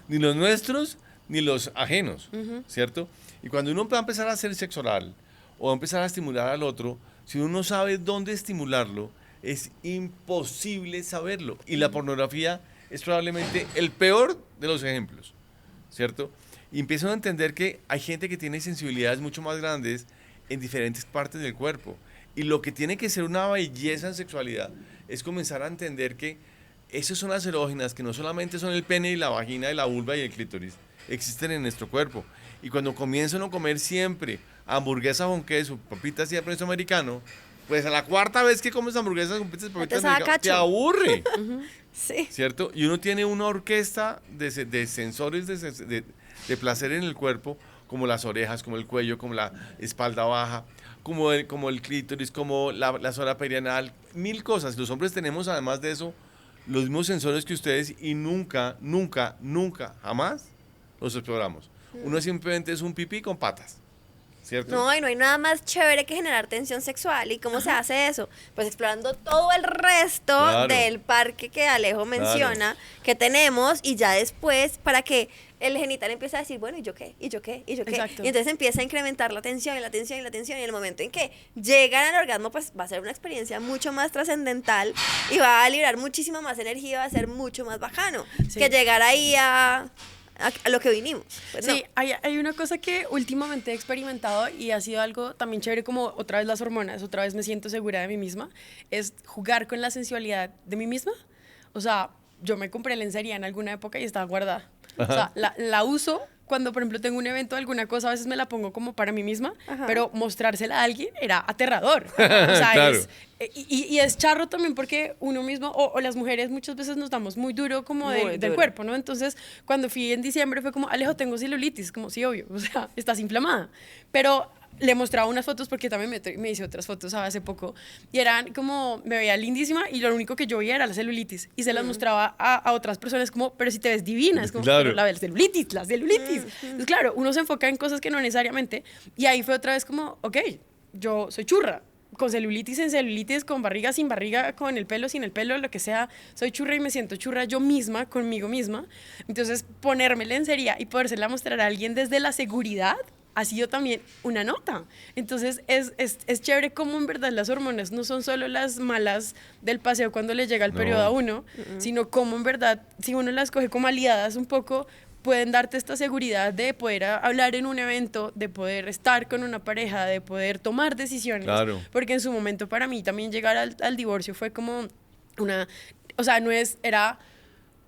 S2: Ni los nuestros, ni los ajenos, ¿cierto? Y cuando uno va a empezar a hacer sexo oral o va a empezar a estimular al otro, si uno no sabe dónde estimularlo, es imposible saberlo. Y la pornografía es probablemente el peor de los ejemplos, ¿cierto? Y empiezan a entender que hay gente que tiene sensibilidades mucho más grandes en diferentes partes del cuerpo. Y lo que tiene que ser una belleza en sexualidad es comenzar a entender que esas son las erógenas, que no solamente son el pene y la vagina y la vulva y el clítoris, existen en nuestro cuerpo. Y cuando comienzan a comer siempre hamburguesa con queso, papitas y queso americano, pues a la cuarta vez que comes hamburguesas con pizzas y papitas
S3: sabe
S2: mexicanas, te
S3: cacho.
S2: aburre,
S3: Sí.
S2: ¿cierto? Y uno tiene una orquesta de sensores de placer en el cuerpo, como las orejas, como el cuello, como la espalda baja, como el clítoris, como la zona perianal, mil cosas. Los hombres tenemos, además de eso, los mismos sensores que ustedes y nunca, nunca, nunca, jamás los exploramos. Uno simplemente es un pipí con patas, ¿cierto?
S3: No, y no hay nada más chévere que generar tensión sexual. ¿Y cómo se hace eso? Pues explorando todo el resto
S2: Claro.
S3: del parque que Alejo menciona, que tenemos, y ya después, para que el genital empiece a decir, bueno, ¿y yo qué? ¿Y yo qué? ¿Y yo qué?
S1: Exacto.
S3: Y entonces empieza a incrementar la tensión y la tensión y la tensión, y en el momento en que llegan al orgasmo, pues va a ser una experiencia mucho más trascendental y va a liberar muchísima más energía y va a ser mucho más bacano
S1: Sí.
S3: que llegar ahí a lo que vinimos. Pues
S1: Sí,
S3: no.
S1: hay una cosa que últimamente he experimentado y ha sido algo también chévere, como otra vez las hormonas, otra vez me siento segura de mí misma, es jugar con la sensualidad de mí misma. O sea, yo me compré lencería en alguna época y estaba guardada. O sea, la uso cuando, por ejemplo, tengo un evento o alguna cosa, a veces me la pongo como para mí misma,
S3: Ajá.
S1: pero mostrársela a alguien era aterrador. O sea,
S2: Claro.
S1: y es charro también porque uno mismo, o las mujeres muchas veces nos damos muy duro como
S3: Muy
S1: del
S3: duro.
S1: cuerpo, ¿no? Entonces, cuando fui en diciembre fue como, Alejo, tengo celulitis, como sí, obvio, o sea, estás inflamada. Pero le mostraba unas fotos porque también me hice otras fotos hace poco y eran como, me veía lindísima y lo único que yo veía era la celulitis y se las mostraba a otras personas como, pero si te ves divina, es como,
S2: Claro.
S1: pero la celulitis, la celulitis. Entonces, claro, uno se enfoca en cosas que no necesariamente y ahí fue otra vez como, ok, yo soy churra, con celulitis, sin celulitis, con barriga, sin barriga, con el pelo, sin el pelo, lo que sea, soy churra y me siento churra yo misma, conmigo misma. Entonces, ponerme lencería y podérsela mostrar a alguien desde la seguridad ha sido también una nota. Entonces, es chévere cómo en verdad las hormonas no son solo las malas del paseo cuando le llega el
S2: No.
S1: periodo a uno, sino cómo en verdad, si uno las coge como aliadas un poco, pueden darte esta seguridad de poder hablar en un evento, de poder estar con una pareja, de poder tomar decisiones.
S2: Claro.
S1: Porque en su momento para mí también llegar al divorcio fue como una, o sea, era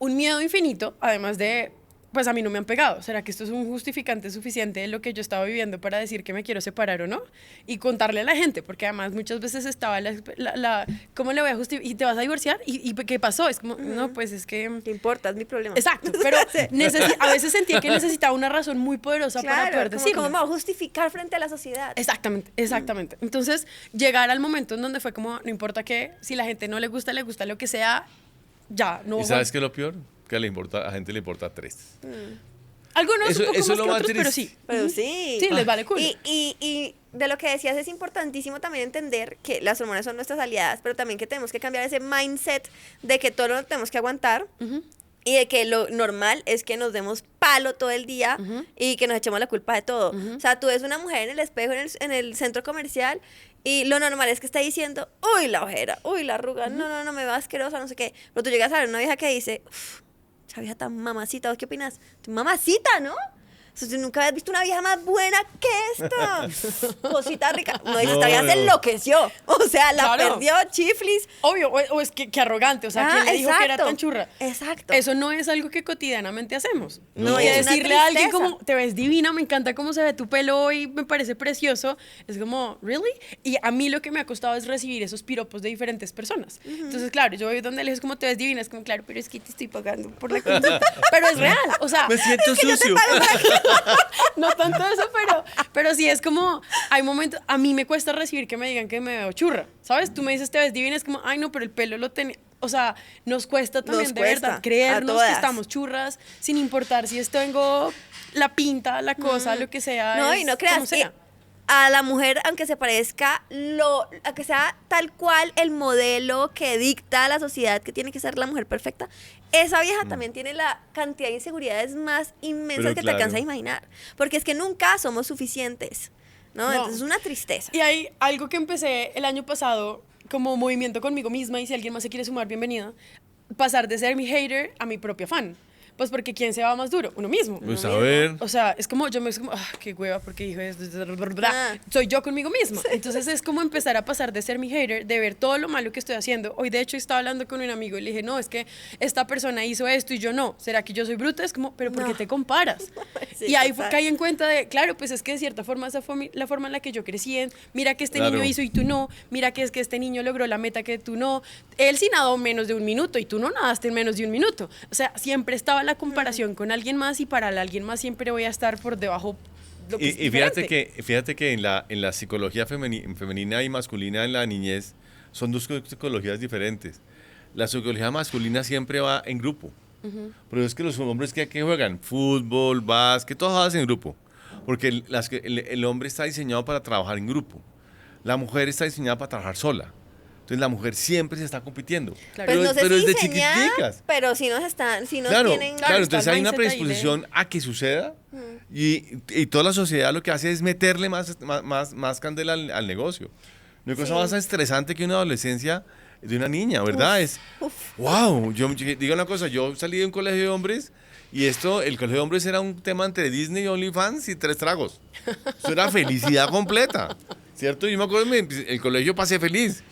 S1: un miedo infinito, además de, pues a mí no me han pegado. ¿Será que esto es un justificante suficiente de lo que yo estaba viviendo para decir que me quiero separar o no? Y contarle a la gente, porque además muchas veces estaba ¿cómo le voy a justificar? ¿Y te vas a divorciar? ¿Y qué pasó? Es como, no, pues es que...
S3: ¿Qué importa? Es mi problema.
S1: Exacto, pero a veces sentía que necesitaba una razón muy poderosa para poder
S3: como,
S1: decirlo.
S3: ¿cómo me va a justificar frente a la sociedad?
S1: Exactamente, exactamente. Entonces, llegar al momento en donde fue como, no importa qué, si la gente no le gusta lo que sea, ya, no.
S2: ¿Y sabes qué es lo peor? Que a la gente le importa 3.
S1: Algunos
S2: Eso-
S1: un poco
S2: eso
S1: más
S2: es lo
S1: que
S2: más
S1: otros, pero
S2: triste.
S1: sí.
S3: Pero sí.
S1: Sí, les vale culo.
S3: Y de lo que decías es importantísimo también entender que las hormonas son nuestras aliadas, pero también que tenemos que cambiar ese mindset de que todo lo tenemos que aguantar. Y de que lo normal es que nos demos palo todo el día y que nos echemos la culpa de todo. O sea, tú ves una mujer en el espejo en el centro comercial y lo normal es que está diciendo, uy, la ojera, uy, la arruga, no, me va asquerosa, no sé qué. Pero tú llegas a ver una vieja que dice, uff, esa vieja tan mamacita, ¿vos qué opinas? Tu mamacita, ¿no? O sea, tú nunca habías visto una vieja más buena que esta. Cosita rica. No, dice, esta vieja se enloqueció. O sea, la
S1: Claro.
S3: perdió, chiflis.
S1: Obvio, o es que arrogante, o sea, ¿quién le dijo que era tan churra?
S3: Exacto.
S1: Eso no es algo que cotidianamente hacemos.
S2: No,
S1: Y
S2: es
S3: una
S1: decirle a alguien
S3: tristeza.
S1: como, te ves divina, me encanta cómo se ve tu pelo hoy, me parece precioso, es como, ¿really? Y a mí lo que me ha costado es recibir esos piropos de diferentes personas. Entonces, claro, yo voy donde le es como, te ves divina, es como, claro, pero es que te estoy pagando por la consulta. Pero es real, o sea,
S2: Me siento sucio.
S1: no tanto eso, pero sí es como, hay momentos, a mí me cuesta recibir que me digan que me veo churra, ¿sabes? Tú me dices, te ves divina, es como, ay, no, pero el pelo lo tenía. O sea, nos cuesta también
S3: Nos
S1: de
S3: cuesta,
S1: verdad
S3: a
S1: creernos que
S3: todas.
S1: estamos churras, sin importar si tengo la pinta, la cosa, lo que sea.
S3: No,
S1: es
S3: y no
S1: como
S3: creas que
S1: sea.
S3: a la mujer, aunque se parezca, aunque sea tal cual el modelo que dicta la sociedad que tiene que ser la mujer perfecta, esa vieja también tiene la cantidad de inseguridades más inmensas
S2: Pero
S3: que
S2: claro.
S3: te alcanza a imaginar. Porque es que nunca somos suficientes, ¿no?
S1: No.
S3: Entonces es una tristeza.
S1: Y hay algo que empecé el año pasado como movimiento conmigo misma y si alguien más se quiere sumar, bienvenida. Pasar de ser mi hater a mi propia fan. Pues porque ¿quién se va más duro? Uno mismo.
S2: Pues
S3: Uno
S2: a ver.
S1: O sea, es como, qué hueva, porque dijo esto,
S3: Ah.
S1: soy yo conmigo misma. Entonces es como empezar a pasar de ser mi hater, de ver todo lo malo que estoy haciendo. Hoy de hecho estaba hablando con un amigo y le dije, no, es que esta persona hizo esto y yo no. ¿Será que yo soy bruta? Es como, pero ¿por qué
S3: No.
S1: te comparas?
S3: Sí,
S1: y ahí
S3: total.
S1: caí en cuenta de, claro, pues es que de cierta forma esa fue la forma en la que yo crecí. Mira que este
S2: Claro.
S1: niño hizo y tú no. Mira que es que este niño logró la meta que tú no. Él sí nadó menos de un minuto y tú no nadaste en menos de un minuto. O sea, siempre estaba la comparación con alguien más y para el alguien más siempre voy a estar por debajo. Lo que es
S2: Y fíjate
S1: diferente.
S2: que en la psicología femenina y masculina en la niñez son dos psicologías diferentes. La psicología masculina siempre va en grupo. Pero es que los hombres que juegan fútbol, básquet, todos hacen en grupo. Porque el hombre está diseñado para trabajar en grupo. La mujer está diseñada para trabajar sola. Entonces la mujer siempre se está compitiendo.
S1: Claro.
S3: Pues no sé
S2: pero
S3: si
S2: desde
S3: diseñada,
S2: chiquiticas.
S3: pero si nos están, si nos
S2: Claro,
S3: tienen...
S2: claro,
S1: está
S2: entonces
S1: el
S2: hay una
S1: mindset ahí de-
S2: predisposición a que suceda y toda la sociedad lo que hace es meterle más candela al negocio. No hay cosa
S3: Sí.
S2: más estresante que una adolescencia de una niña, ¿verdad? Wow, yo digo una cosa, yo salí de un colegio de hombres y el colegio de hombres era un tema entre Disney, OnlyFans y 3 tragos. Eso era felicidad completa, ¿cierto? Yo me acuerdo, el colegio pasé feliz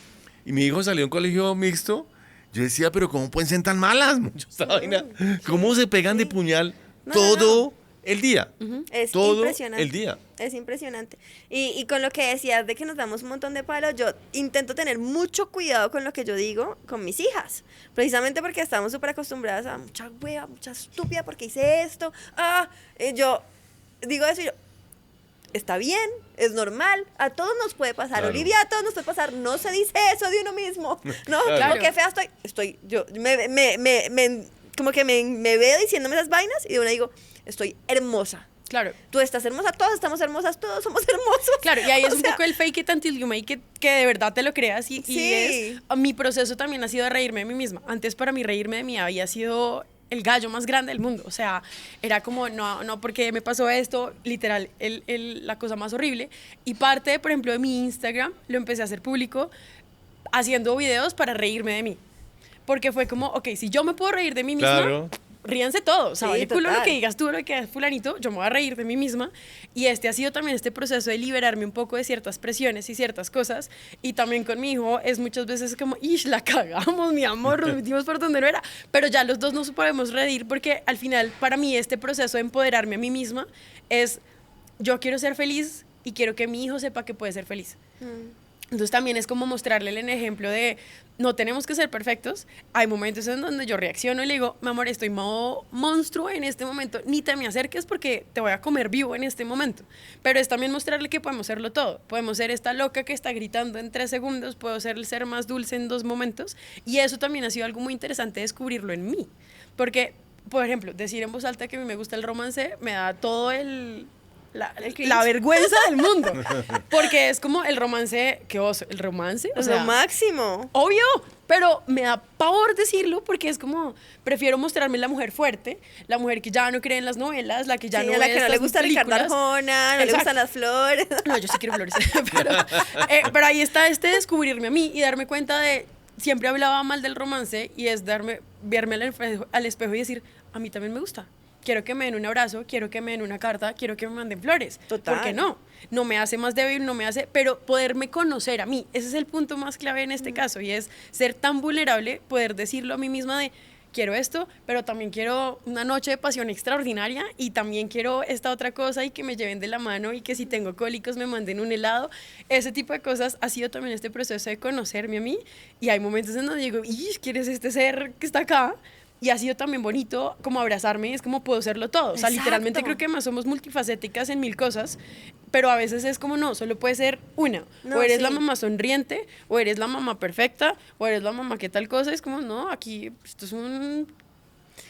S2: y mi hijo salió de un colegio mixto. Yo decía, pero ¿cómo pueden ser tan malas? Esta vaina. ¿Cómo se pegan de puñal
S3: No,
S2: todo el día?
S3: Es
S2: Todo
S3: impresionante.
S2: el día.
S3: Es impresionante. Y con lo que decías de que nos damos un montón de palos, yo intento tener mucho cuidado con lo que yo digo con mis hijas. Precisamente porque estamos súper acostumbradas a mucha hueva, mucha estúpida porque hice esto. Yo digo eso y yo, está bien, es normal, a todos nos puede pasar.
S2: Claro.
S3: Olivia, a todos nos puede pasar. No se dice eso de uno mismo. No,
S2: Claro.
S3: como que fea yo como que me veo diciéndome esas vainas y de una digo, estoy hermosa.
S1: Claro.
S3: Tú estás hermosa, todas estamos hermosas, todos somos hermosos.
S1: Claro, y ahí es
S3: O
S1: un
S3: sea,
S1: poco el fake it until you make it, que de verdad te lo creas y
S3: Sí.
S1: mi proceso también ha sido reírme de mí misma. Antes para mí reírme de mí había sido el gallo más grande del mundo, o sea, era como, no, porque me pasó esto, literal, la cosa más horrible. Y parte, por ejemplo, de mi Instagram, lo empecé a hacer público haciendo videos para reírme de mí. Porque fue como, ok, si yo me puedo reír de mí misma,
S2: Claro.
S1: ríanse todos. O sea,
S3: Sí,
S1: vale culo lo
S3: total.
S1: que digas tú, lo que digas fulanito, yo me voy a reír de mí misma. Y ha sido también este proceso de liberarme un poco de ciertas presiones y ciertas cosas. Y también con mi hijo es muchas veces como, ish, la cagamos, mi amor, nos metimos por donde no era. Pero ya los dos nos podemos reír porque al final, para mí, este proceso de empoderarme a mí misma es, yo quiero ser feliz y quiero que mi hijo sepa que puede ser feliz. Entonces también es como mostrarle el ejemplo de no tenemos que ser perfectos. Hay momentos en donde yo reacciono y le digo, mi amor, estoy modo monstruo en este momento, ni te me acerques porque te voy a comer vivo en este momento. Pero es también mostrarle que podemos serlo todo. Podemos ser esta loca que está gritando en 3 segundos, puedo ser el ser más dulce en 2 momentos. Y eso también ha sido algo muy interesante descubrirlo en mí. Porque, por ejemplo, decir en voz alta que a mí me gusta el romance me da todo la vergüenza del mundo. Porque es como el romance, qué oso, el romance, o
S3: es
S1: sea,
S3: lo máximo.
S1: obvio, pero me da pavor decirlo porque es como, prefiero mostrarme la mujer fuerte, la mujer que ya no cree en las novelas, la que ya
S3: Sí,
S1: no
S3: a la
S1: ve
S3: que no le
S1: estas
S3: gusta Ricardo
S1: películas.
S3: Arjona, no le
S1: Exacto.
S3: gustan las flores.
S1: No, yo sí quiero flores. pero ahí está descubrirme a mí y darme cuenta de, siempre hablaba mal del romance y es verme al espejo y decir, a mí también me gusta. Quiero que me den un abrazo, quiero que me den una carta, quiero que me manden flores.
S3: Total.
S1: ¿Por qué no? No me hace más débil, no me hace, pero poderme conocer a mí, ese es el punto más clave en este caso y es ser tan vulnerable, poder decirlo a mí misma de, quiero esto, pero también quiero una noche de pasión extraordinaria y también quiero esta otra cosa y que me lleven de la mano y que si tengo cólicos me manden un helado. Ese tipo de cosas ha sido también este proceso de conocerme a mí y hay momentos en donde digo, ¿quién es este ser que está acá? Y ha sido también bonito como abrazarme, es como puedo serlo todo. O sea,
S3: Exacto.
S1: literalmente creo que más somos multifacéticas en 1000 cosas, pero a veces es como no, solo puede ser una.
S3: No,
S1: o eres
S3: sí.
S1: la mamá sonriente, o eres la mamá perfecta, o eres la mamá que tal cosa. Es como, no, aquí esto es un...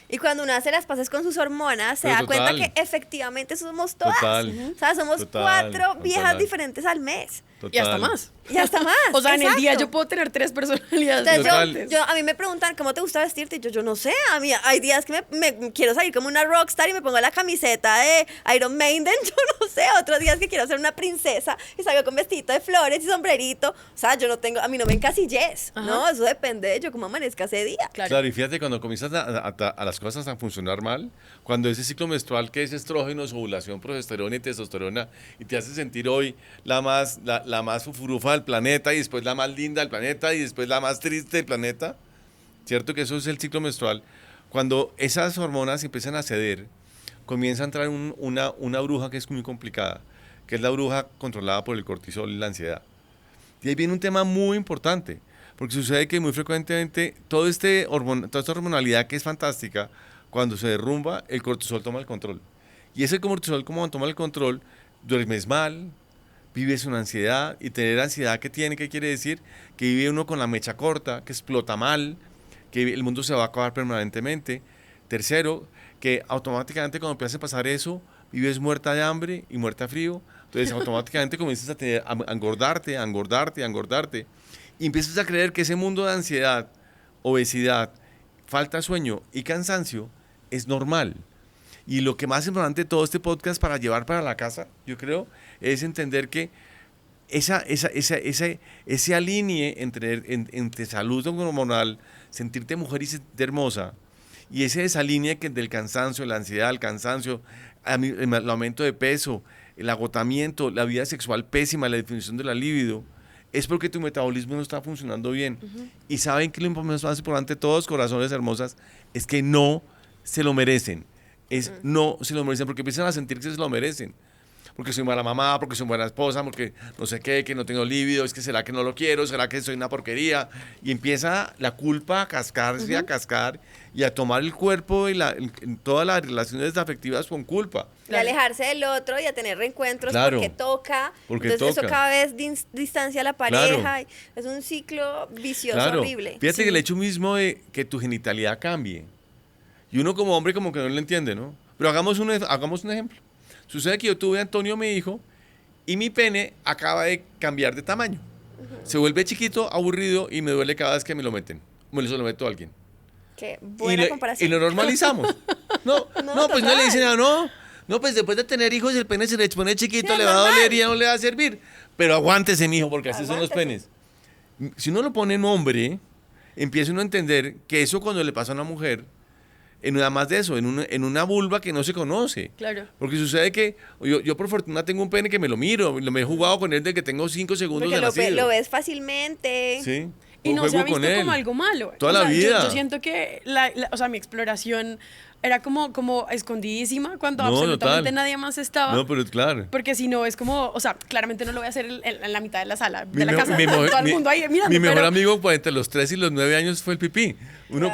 S3: Y cuando uno hace las paces con sus hormonas, se
S2: Pero
S3: da cuenta
S2: total.
S3: que efectivamente somos todas.
S2: Total.
S3: O sea, somos
S2: Total,
S3: 4 viejas
S2: total.
S3: diferentes al mes.
S1: Y hasta
S2: Total.
S1: más.
S3: Y hasta más.
S1: O sea, en el día
S3: exacto.
S1: yo puedo tener 3 personalidades
S3: Entonces,
S2: Total.
S1: diferentes.
S3: a mí me preguntan, ¿cómo te gusta vestirte? Y yo no sé, a mí hay días que me quiero salir como una rockstar y me pongo la camiseta de Iron Maiden, yo no sé, otros días que quiero ser una princesa y salgo con vestidito de flores y sombrerito, o sea, a mí no me encasillés,
S1: Ajá.
S3: ¿no? Eso depende de yo cómo amanezca ese día.
S1: Claro.
S2: Claro, y fíjate, cuando comienzas a las cosas a funcionar mal, cuando ese ciclo menstrual que es estrógenos, ovulación, progesterona y testosterona, y te hace sentir hoy la más fufurufa del planeta, y después la más linda del planeta, y después la más triste del planeta, ¿cierto? Que eso es el ciclo menstrual. Cuando esas hormonas empiezan a ceder, comienza a entrar una bruja que es muy complicada, que es la bruja controlada por el cortisol y la ansiedad. Y ahí viene un tema muy importante, porque sucede que muy frecuentemente toda esta hormonalidad que es fantástica, cuando se derrumba, el cortisol toma el control. Y ese cortisol, como toma el control, duermes mal, vives una ansiedad, y tener ansiedad, ¿qué quiere decir? Que vive uno con la mecha corta, que explota mal, que el mundo se va a acabar permanentemente. Tercero, que automáticamente cuando empiezas a pasar eso, vives muerta de hambre y muerta de frío, entonces automáticamente comienzas a engordarte, y empiezas a creer que ese mundo de ansiedad, obesidad, falta de sueño y cansancio es normal. Y lo que más importante de todo este podcast para llevar para la casa, yo creo, es entender que ese alinee entre salud hormonal, sentirte mujer y sentirte hermosa, y ese desalinee del cansancio, la ansiedad, el cansancio, el aumento de peso, el agotamiento, la vida sexual pésima, la definición de la libido, es porque tu metabolismo no está funcionando bien. Y saben que lo más importante de todos, corazones hermosas, es que no se lo merecen. No se lo merecen, porque empiezan a sentir que se lo merecen. Porque soy mala mamá, porque soy buena esposa, porque no sé qué, que no tengo libido, es que será que no lo quiero, será que soy una porquería. Y empieza la culpa a cascarse, a cascar, y a tomar el cuerpo y todas las relaciones afectivas con culpa.
S3: Y alejarse del otro y a tener reencuentros porque toca.
S2: Porque
S3: entonces
S2: toca.
S3: Eso cada vez distancia a la pareja.
S2: Claro.
S3: Es un ciclo vicioso horrible.
S2: Fíjate que el hecho mismo de que tu genitalidad cambie, y uno como hombre como que no lo entiende, ¿no? Pero hagamos un ejemplo. Sucede que yo tuve a Antonio, mi hijo, y mi pene acaba de cambiar de tamaño. Se vuelve chiquito, aburrido, y me duele cada vez que me lo meten. Me lo meto a alguien.
S3: Qué buena comparación.
S2: Y lo normalizamos. No, pues no le dicen nada, no, pues después de tener hijos el pene se le pone chiquito,
S3: Sí,
S2: le va a
S3: normal.
S2: doler y ya no le va a servir. Pero aguántese, mijo, porque así son los penes. Si uno lo pone en hombre, empieza uno a entender que eso cuando le pasa a una mujer, en nada más de eso, en una vulva que no se conoce.
S1: Claro.
S2: Porque sucede que yo por fortuna tengo un pene que me lo miro, me he jugado con él desde que tengo 5 segundos
S3: Porque
S2: de nacido.
S3: lo ves fácilmente.
S2: Sí.
S1: Y no se ha
S2: juego con
S1: visto
S2: él.
S1: como algo malo.
S2: Toda la vida.
S1: Yo siento que o sea, mi exploración era como escondidísima cuando
S2: No,
S1: absolutamente
S2: total.
S1: nadie más estaba.
S2: No, pero claro.
S1: Porque si no, es como, o sea, claramente no lo voy a hacer en la mitad de la sala,
S2: Mi
S1: de la
S2: mejor-
S1: casa,
S2: mi mejor-
S1: todo el
S2: mi-
S1: mundo ahí mirando.
S2: Mi mejor
S1: pero-
S2: amigo, pues entre los 3 y los 9 años fue el pipí.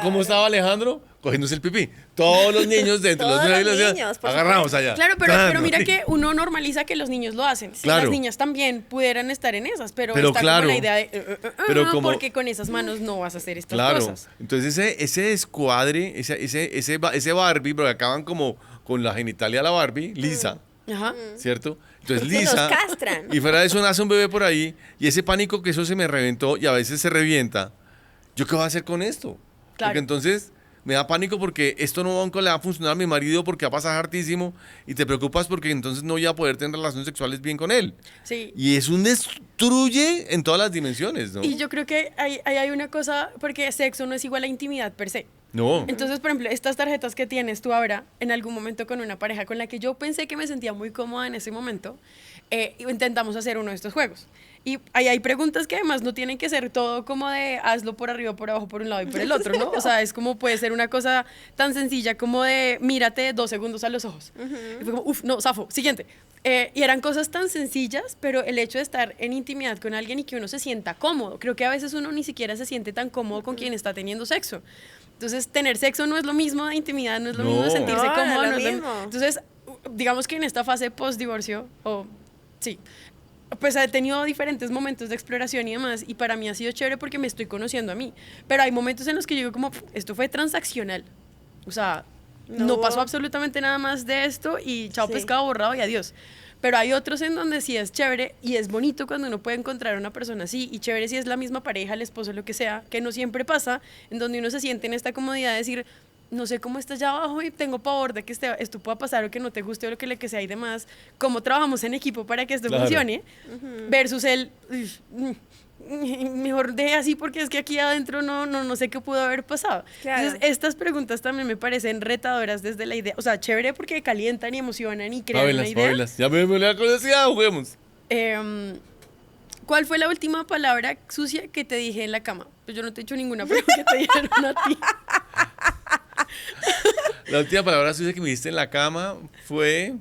S2: ¿Cómo estaba Alejandro? Cogiéndose el pipí. Todos los niños de entre los
S3: Todos
S2: 9 y
S3: los
S2: los 10
S3: niños, por
S2: agarramos
S3: supuesto.
S2: allá.
S1: Claro, pero
S2: Tan,
S1: mira
S2: ¿no?
S1: que uno normaliza que los niños lo hacen. Si
S2: Claro.
S1: las niñas también pudieran estar en esas, pero
S2: Pero
S1: está
S2: claro.
S1: como la idea de,
S2: Pero como-
S1: porque con esas manos no vas a hacer estas
S2: Claro.
S1: cosas.
S2: Entonces ese descuadre, ese Barbie, porque acaban como con la genitalia de la Barbie, lisa,
S1: Ajá.
S2: ¿cierto? Entonces
S3: Que nos
S2: lisa.
S3: castran.
S2: Y fuera de eso nace un bebé por ahí, y ese pánico que eso se me reventó y a veces se revienta. ¿Yo qué voy a hacer con esto?
S1: Claro.
S2: Porque entonces me da pánico porque esto no le va a funcionar a mi marido porque va a pasar hartísimo, y te preocupas porque entonces no voy a poder tener relaciones sexuales bien con él.
S1: Sí.
S2: Y es un destruye en todas las dimensiones, ¿no?
S1: Y yo creo que hay una cosa, porque sexo no es igual a intimidad per se.
S2: No.
S1: Entonces, por ejemplo, estas tarjetas que tienes tú ahora, en algún momento con una pareja con la que yo pensé que me sentía muy cómoda en ese momento, intentamos hacer uno de estos juegos. Y ahí hay preguntas que además no tienen que ser todo como de hazlo por arriba, por abajo, por un lado y por el otro, ¿no? O sea, es como puede ser una cosa tan sencilla como de mírate 2 segundos a los ojos. Y fue como, uff, no, zafo, siguiente. Y eran cosas tan sencillas, pero el hecho de estar en intimidad con alguien y que uno se sienta cómodo. Creo que a veces uno ni siquiera se siente tan cómodo con quien está teniendo sexo. Entonces, tener sexo no es lo mismo de intimidad, no es lo mismo de
S2: No.
S1: sentirse
S3: No,
S1: cómodo.
S3: no es
S1: no
S3: lo
S1: es lo
S3: mismo.
S1: Entonces, digamos que en esta fase post-divorcio, sí, pues he tenido diferentes momentos de exploración y demás, y para mí ha sido chévere porque me estoy conociendo a mí. Pero hay momentos en los que yo digo como, esto fue transaccional. O sea, no
S3: No.
S1: pasó absolutamente nada más de esto y chao
S3: Sí.
S1: pescado borrado y adiós. Pero hay otros en donde sí es chévere y es bonito cuando uno puede encontrar a una persona así, y chévere si es la misma pareja, el esposo, lo que sea, que no siempre pasa, en donde uno se siente en esta comodidad de decir, no sé cómo estás allá abajo y tengo pavor de que esto pueda pasar o que no te guste o lo que sea y demás. ¿Cómo trabajamos en equipo para que esto
S2: Claro.
S1: funcione? Versus el, mejor deje así porque es que aquí adentro no sé qué pudo haber pasado.
S3: Claro.
S1: Entonces, estas preguntas también me parecen retadoras desde la idea, o sea, chévere porque calientan y emocionan y crean una idea.
S2: Pábelas. Ya me la curiosidad, juguemos.
S1: ¿Cuál fue la última palabra sucia que te dije en la cama? Pues yo no te he hecho ninguna, pero que te dijeron a ti.
S2: La última palabra suya que me diste en la cama fue...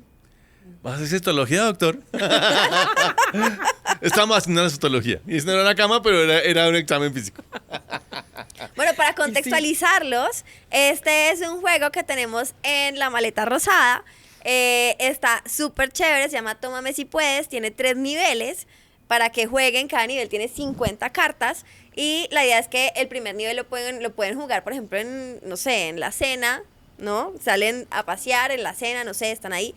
S2: ¿Vas a hacer citología, doctor? Estábamos haciendo una citología. Y eso no era la cama, pero era un examen físico.
S3: Bueno, para contextualizarlos, este es un juego que tenemos en la maleta rosada. Está súper chévere, se llama Tómame si puedes, tiene 3 niveles para que jueguen, cada nivel tiene 50 cartas y la idea es que el primer nivel lo pueden jugar, por ejemplo, en, no sé, en la cena, ¿no? Salen a pasear en la cena, no sé, están ahí.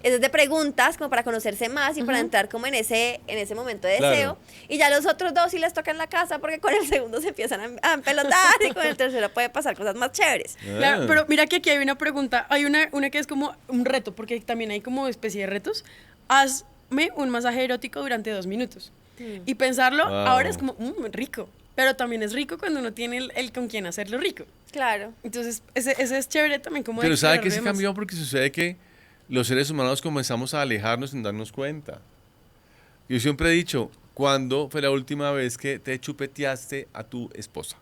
S3: Es de preguntas como para conocerse más y para entrar como en ese momento de deseo.
S2: Claro.
S3: Y ya los otros 2 sí les toca en la casa porque con el segundo se empiezan a empelotar y con el tercero puede pasar cosas más chéveres.
S1: Claro, pero mira que aquí hay una pregunta, hay una que es como un reto, porque también hay como especie de retos. Hazme un masaje erótico durante 2 minutos. Y pensarlo
S2: Wow.
S1: ahora es como, rico. Pero también es rico cuando uno tiene el con quien hacerlo rico.
S3: Claro.
S1: Entonces, ese es chévere también como
S2: Pero ¿sabe
S1: explorar
S2: qué se
S1: demás.
S2: cambió? Porque sucede que los seres humanos comenzamos a alejarnos sin darnos cuenta. Yo siempre he dicho, ¿cuándo fue la última vez que te chupeteaste a tu esposa?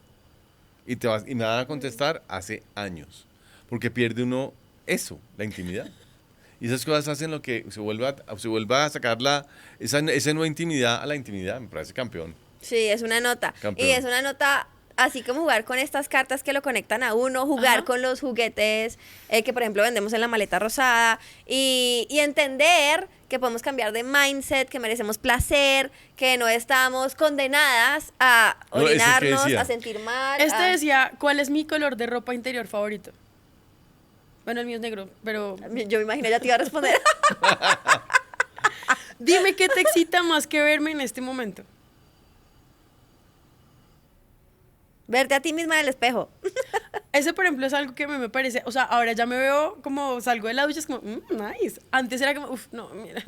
S2: Y me van a contestar, hace años. Porque pierde uno eso, la intimidad. Y esas cosas hacen lo que se vuelva a sacar esa nueva intimidad a la intimidad. Me parece campeón.
S3: Sí, es una nota.
S2: Campeón.
S3: Y es una nota así como jugar con estas cartas que lo conectan a uno, jugar
S1: Ajá.
S3: con los juguetes que por ejemplo vendemos en la maleta rosada y entender que podemos cambiar de mindset, que merecemos placer, que no estamos condenadas a
S2: No, ese que
S3: orinarnos,
S2: decía.
S3: a sentir mal.
S1: Este
S3: a-
S1: decía, ¿cuál es mi color de ropa interior favorito? Bueno, el mío es negro, pero
S3: Yo me imaginé ya te iba a responder.
S1: dime qué te excita más que verme en este momento.
S3: Verte a ti misma en el espejo.
S1: Ese, por ejemplo, es algo que me parece, o sea, ahora ya me veo como salgo de la ducha, es como, nice. Antes era como, no, mira,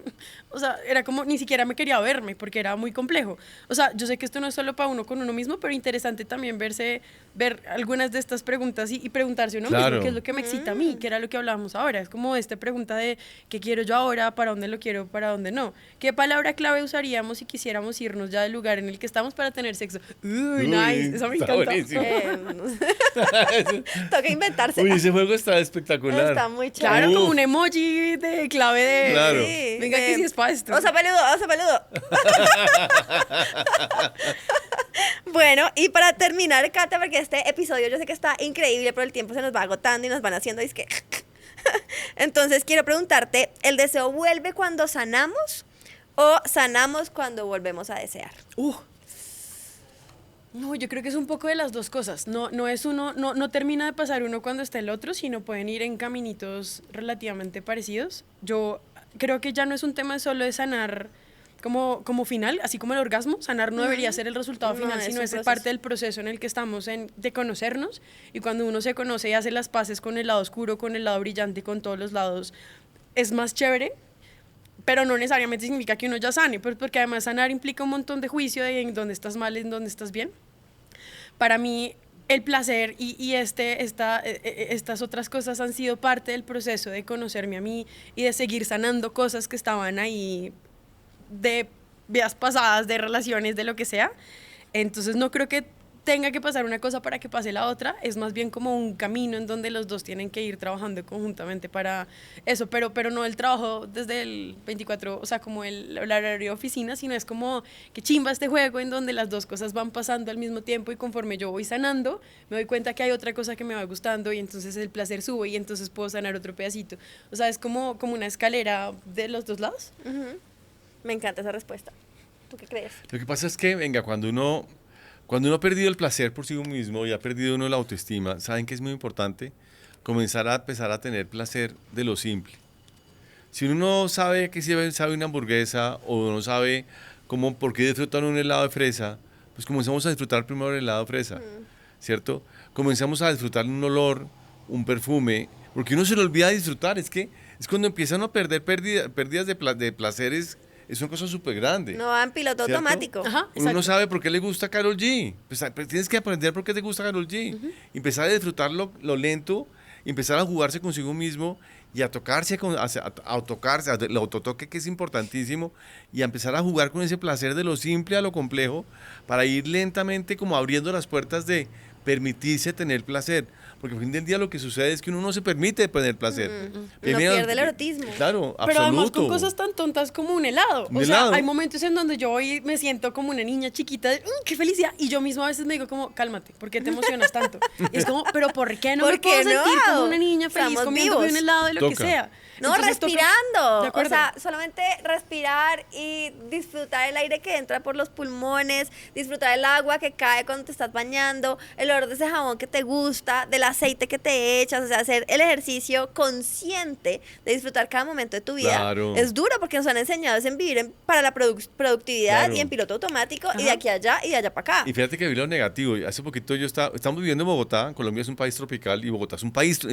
S1: o sea, era como, ni siquiera me quería verme porque era muy complejo. O sea, yo sé que esto no es solo para uno con uno mismo, pero interesante también ver algunas de estas preguntas y preguntarse uno
S2: Claro.
S1: mismo qué es lo que me excita a mí, que era lo que hablábamos ahora. Es como esta pregunta de qué quiero yo ahora, para dónde lo quiero, para dónde no. ¿Qué palabra clave usaríamos si quisiéramos irnos ya del lugar en el que estamos para tener sexo? Uy, nice, eso me
S2: está
S1: encanta.
S2: buenísimo.
S3: No sé. Toca inventarse.
S2: Uy, ese juego está espectacular.
S3: Está muy chévere.
S1: Claro,
S2: Uf.
S1: como un emoji de clave de...
S2: Claro.
S3: Sí,
S1: Venga, que sí es para esto.
S3: Oso peludo, oso peludo. Bueno, y para terminar, Cata, porque este episodio yo sé que está increíble, pero el tiempo se nos va agotando y nos van haciendo disque. Entonces quiero preguntarte, ¿el deseo vuelve cuando sanamos o sanamos cuando volvemos a desear?
S1: No, yo creo que es un poco de las dos cosas. No es uno, no termina de pasar uno cuando está el otro, sino pueden ir en caminitos relativamente parecidos. Yo creo que ya no es un tema solo de sanar como final, así como el orgasmo. Sanar no debería ser el resultado
S3: No,
S1: final,
S3: es
S1: sino
S3: un
S1: es
S3: proceso.
S1: parte del proceso en el que estamos de conocernos. Y cuando uno se conoce y hace las paces con el lado oscuro, con el lado brillante, con todos los lados, es más chévere. Pero no necesariamente significa que uno ya sane, pues porque además sanar implica un montón de juicio de en dónde estás mal, en dónde estás bien. Para mí, el placer y estas otras cosas han sido parte del proceso de conocerme a mí y de seguir sanando cosas que estaban ahí de vidas pasadas, de relaciones, de lo que sea. Entonces, no creo que tenga que pasar una cosa para que pase la otra, es más bien como un camino en donde los dos tienen que ir trabajando conjuntamente para eso, pero no el trabajo desde el 24, o sea, como el horario de oficina, sino es como que chimba este juego en donde las dos cosas van pasando al mismo tiempo y conforme yo voy sanando, me doy cuenta que hay otra cosa que me va gustando y entonces el placer sube y entonces puedo sanar otro pedacito. O sea, es como una escalera de los dos lados.
S3: Me encanta esa respuesta. ¿Tú qué crees?
S2: Lo que pasa es que, venga, cuando uno ha perdido el placer por sí mismo y ha perdido uno la autoestima, ¿saben qué es muy importante? Comenzar a empezar a tener placer de lo simple. Si uno no sabe qué sabe una hamburguesa o no sabe por qué disfrutar un helado de fresa, pues comenzamos a disfrutar primero el helado de fresa, ¿cierto? Comenzamos a disfrutar un olor, un perfume, porque uno se le olvida disfrutar, es cuando empiezan a perder pérdidas de placeres es una cosa súper grande.
S3: No va en piloto
S2: ¿cierto?
S3: automático.
S1: Ajá,
S2: Uno no
S1: exacto.
S2: sabe por qué le gusta Karol G. Pues, tienes que aprender por qué te gusta Karol G. Empezar a disfrutar lo lento, empezar a jugarse consigo mismo y a tocarse, a tocarse, el autotoque que es importantísimo, y a empezar a jugar con ese placer de lo simple a lo complejo para ir lentamente como abriendo las puertas de permitirse tener placer. Porque al fin del día lo que sucede es que uno no se permite tener placer.
S3: Uno pierde el erotismo.
S2: Claro,
S1: Pero además
S2: absoluto.
S1: con cosas tan tontas como un helado.
S2: Un
S1: O
S2: helado.
S1: sea, hay momentos en donde yo hoy me siento como una niña chiquita, de, ¡qué felicidad! Y yo misma a veces me digo como, cálmate, ¿por qué te emocionas tanto? Y es como, ¿pero por qué no
S3: ¿Por
S1: me puedo
S3: qué no?
S1: sentir como una niña feliz
S3: Estamos
S1: comiendo
S3: vivos.
S1: un helado de lo que
S2: Toca.
S1: sea?
S3: No,
S1: Entonces, toca-
S3: respirando.
S1: De
S3: O
S1: acuerdo.
S3: sea, solamente respirar y disfrutar el aire que entra por los pulmones, disfrutar el agua que cae cuando te estás bañando, el olor de ese jabón que te gusta, del aceite que te echas, o sea, hacer el ejercicio consciente de disfrutar cada momento de tu vida.
S2: Claro.
S3: Es duro porque nos han enseñado es en vivir para la productividad
S2: Claro.
S3: y en piloto automático y de
S1: Ajá.
S3: aquí a allá y de allá para acá.
S2: Y fíjate que vi lo negativo. Hace poquito estamos viviendo en Bogotá. Colombia es un país tropical y Bogotá es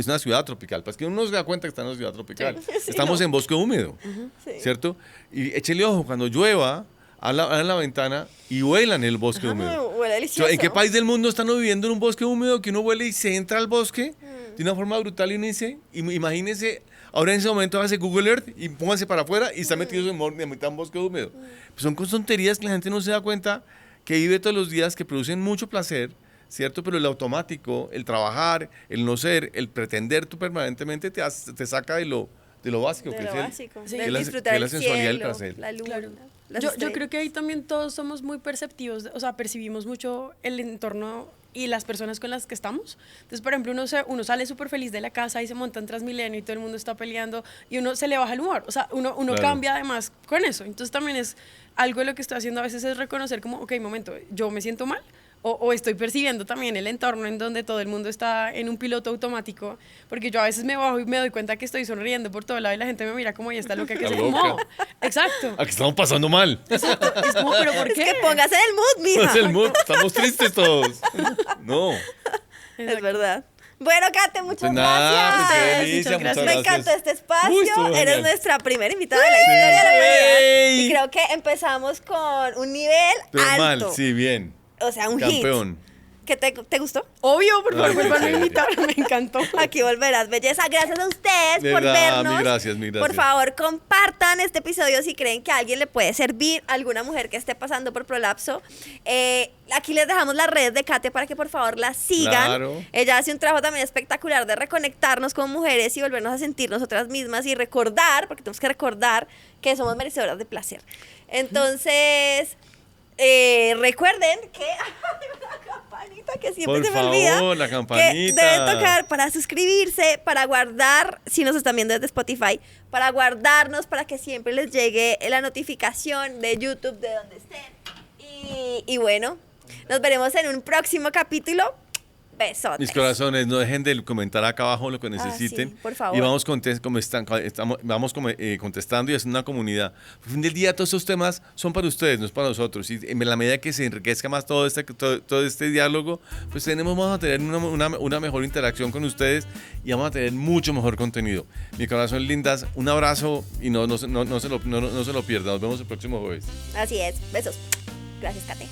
S2: una ciudad tropical. Pues que uno no se da cuenta que está en una ciudad tropical. Estamos en bosque húmedo,
S3: Sí.
S2: ¿cierto? Y échele ojo, cuando llueva, abran la ventana y huelan el bosque
S3: Ajá,
S2: húmedo.
S3: huele
S2: O
S3: delicioso.
S2: sea, ¿en qué país del mundo están viviendo en un bosque húmedo que uno huele y se entra al bosque de una forma brutal y uno dice, imagínense, ahora en ese momento hace Google Earth y pónganse para afuera y están metidos en mitad de un bosque húmedo? Pues son tonterías que la gente no se da cuenta que vive todos los días, que producen mucho placer, ¿cierto? Pero el automático, el trabajar, el no ser, el pretender tú permanentemente te saca de lo básico,
S3: De
S2: que
S3: lo
S2: es el,
S3: básico.
S1: Sí.
S3: De
S2: que es la-
S3: disfrutar
S2: que es la
S3: el
S2: sensualidad del
S3: cielo,
S2: placer.
S3: la luna,
S1: Claro.
S3: las
S1: Yo
S3: estrellas.
S1: creo que ahí también todos somos muy perceptivos, o sea, percibimos mucho el entorno y las personas con las que estamos. Entonces, por ejemplo, uno sale súper feliz de la casa y se monta en Transmilenio y todo el mundo está peleando y uno se le baja el humor. O sea, uno
S2: Claro.
S1: cambia además con eso. Entonces, también es algo de lo que estoy haciendo a veces es reconocer como, ok, momento, yo me siento mal. O estoy percibiendo también el entorno en donde todo el mundo está en un piloto automático, porque yo a veces me bajo y me doy cuenta que estoy sonriendo por todo lado y la gente me mira como, ya está loca que
S2: Está
S1: se fumó.
S2: loca.
S1: Exacto.
S2: Aquí estamos pasando mal.
S1: Exacto. Es como, ¿pero por
S3: Es
S1: qué?
S3: que póngase en el mood, mija.
S2: Es el mood, estamos tristes todos. No.
S3: Es verdad. Bueno, Kate, muchas
S2: Pues nada, pues qué
S3: gracias.
S2: delicia,
S1: Muchas
S2: muchas
S1: gracias.
S3: Me
S2: gracias.
S3: encantó este espacio.
S2: Uy, estuvo
S3: Eres
S2: genial.
S3: nuestra primera invitada de la historia de la humanidad.
S2: ¡Ey!
S3: Y creo que empezamos con un nivel
S2: Pero
S3: alto.
S2: mal, sí, bien.
S3: O sea, un
S2: Campeón.
S3: hit. ¿Qué te gustó?
S1: Obvio, por favor,
S2: Ay,
S1: vuelvan a
S2: chévere.
S1: invitarme, me encantó.
S3: Aquí volverás, belleza. Gracias a ustedes
S2: De
S3: por
S2: verdad,
S3: vernos.
S2: mil gracias, mil gracias.
S3: Por favor, compartan este episodio si creen que a alguien le puede servir, a alguna mujer que esté pasando por prolapso. Aquí les dejamos las redes de Kate para que por favor la sigan.
S2: Claro.
S3: Ella hace un trabajo también espectacular de reconectarnos como mujeres y volvernos a sentir nosotras mismas y recordar, porque tenemos que recordar que somos merecedoras de placer. Entonces, recuerden que la campanita que siempre
S2: Por
S3: se me olvida.
S2: favor, la
S3: Que
S2: campanita.
S3: deben tocar para suscribirse, para guardar, si nos están viendo desde Spotify, para guardarnos, para que siempre les llegue la notificación de YouTube de donde estén. Y bueno, nos veremos en un próximo capítulo. Besotes.
S2: Mis corazones, no dejen de comentar acá abajo lo que necesiten.
S3: sí, por favor.
S2: Y vamos, contestando y haciendo una comunidad. Al fin del día, todos estos temas son para ustedes, no es para nosotros. Y en la medida que se enriquezca más todo este diálogo, pues vamos a tener una mejor interacción con ustedes y vamos a tener mucho mejor contenido. Mi corazón, lindas, un abrazo y no se lo pierdan. Nos vemos el próximo jueves.
S3: Así es. Besos. Gracias, Kate.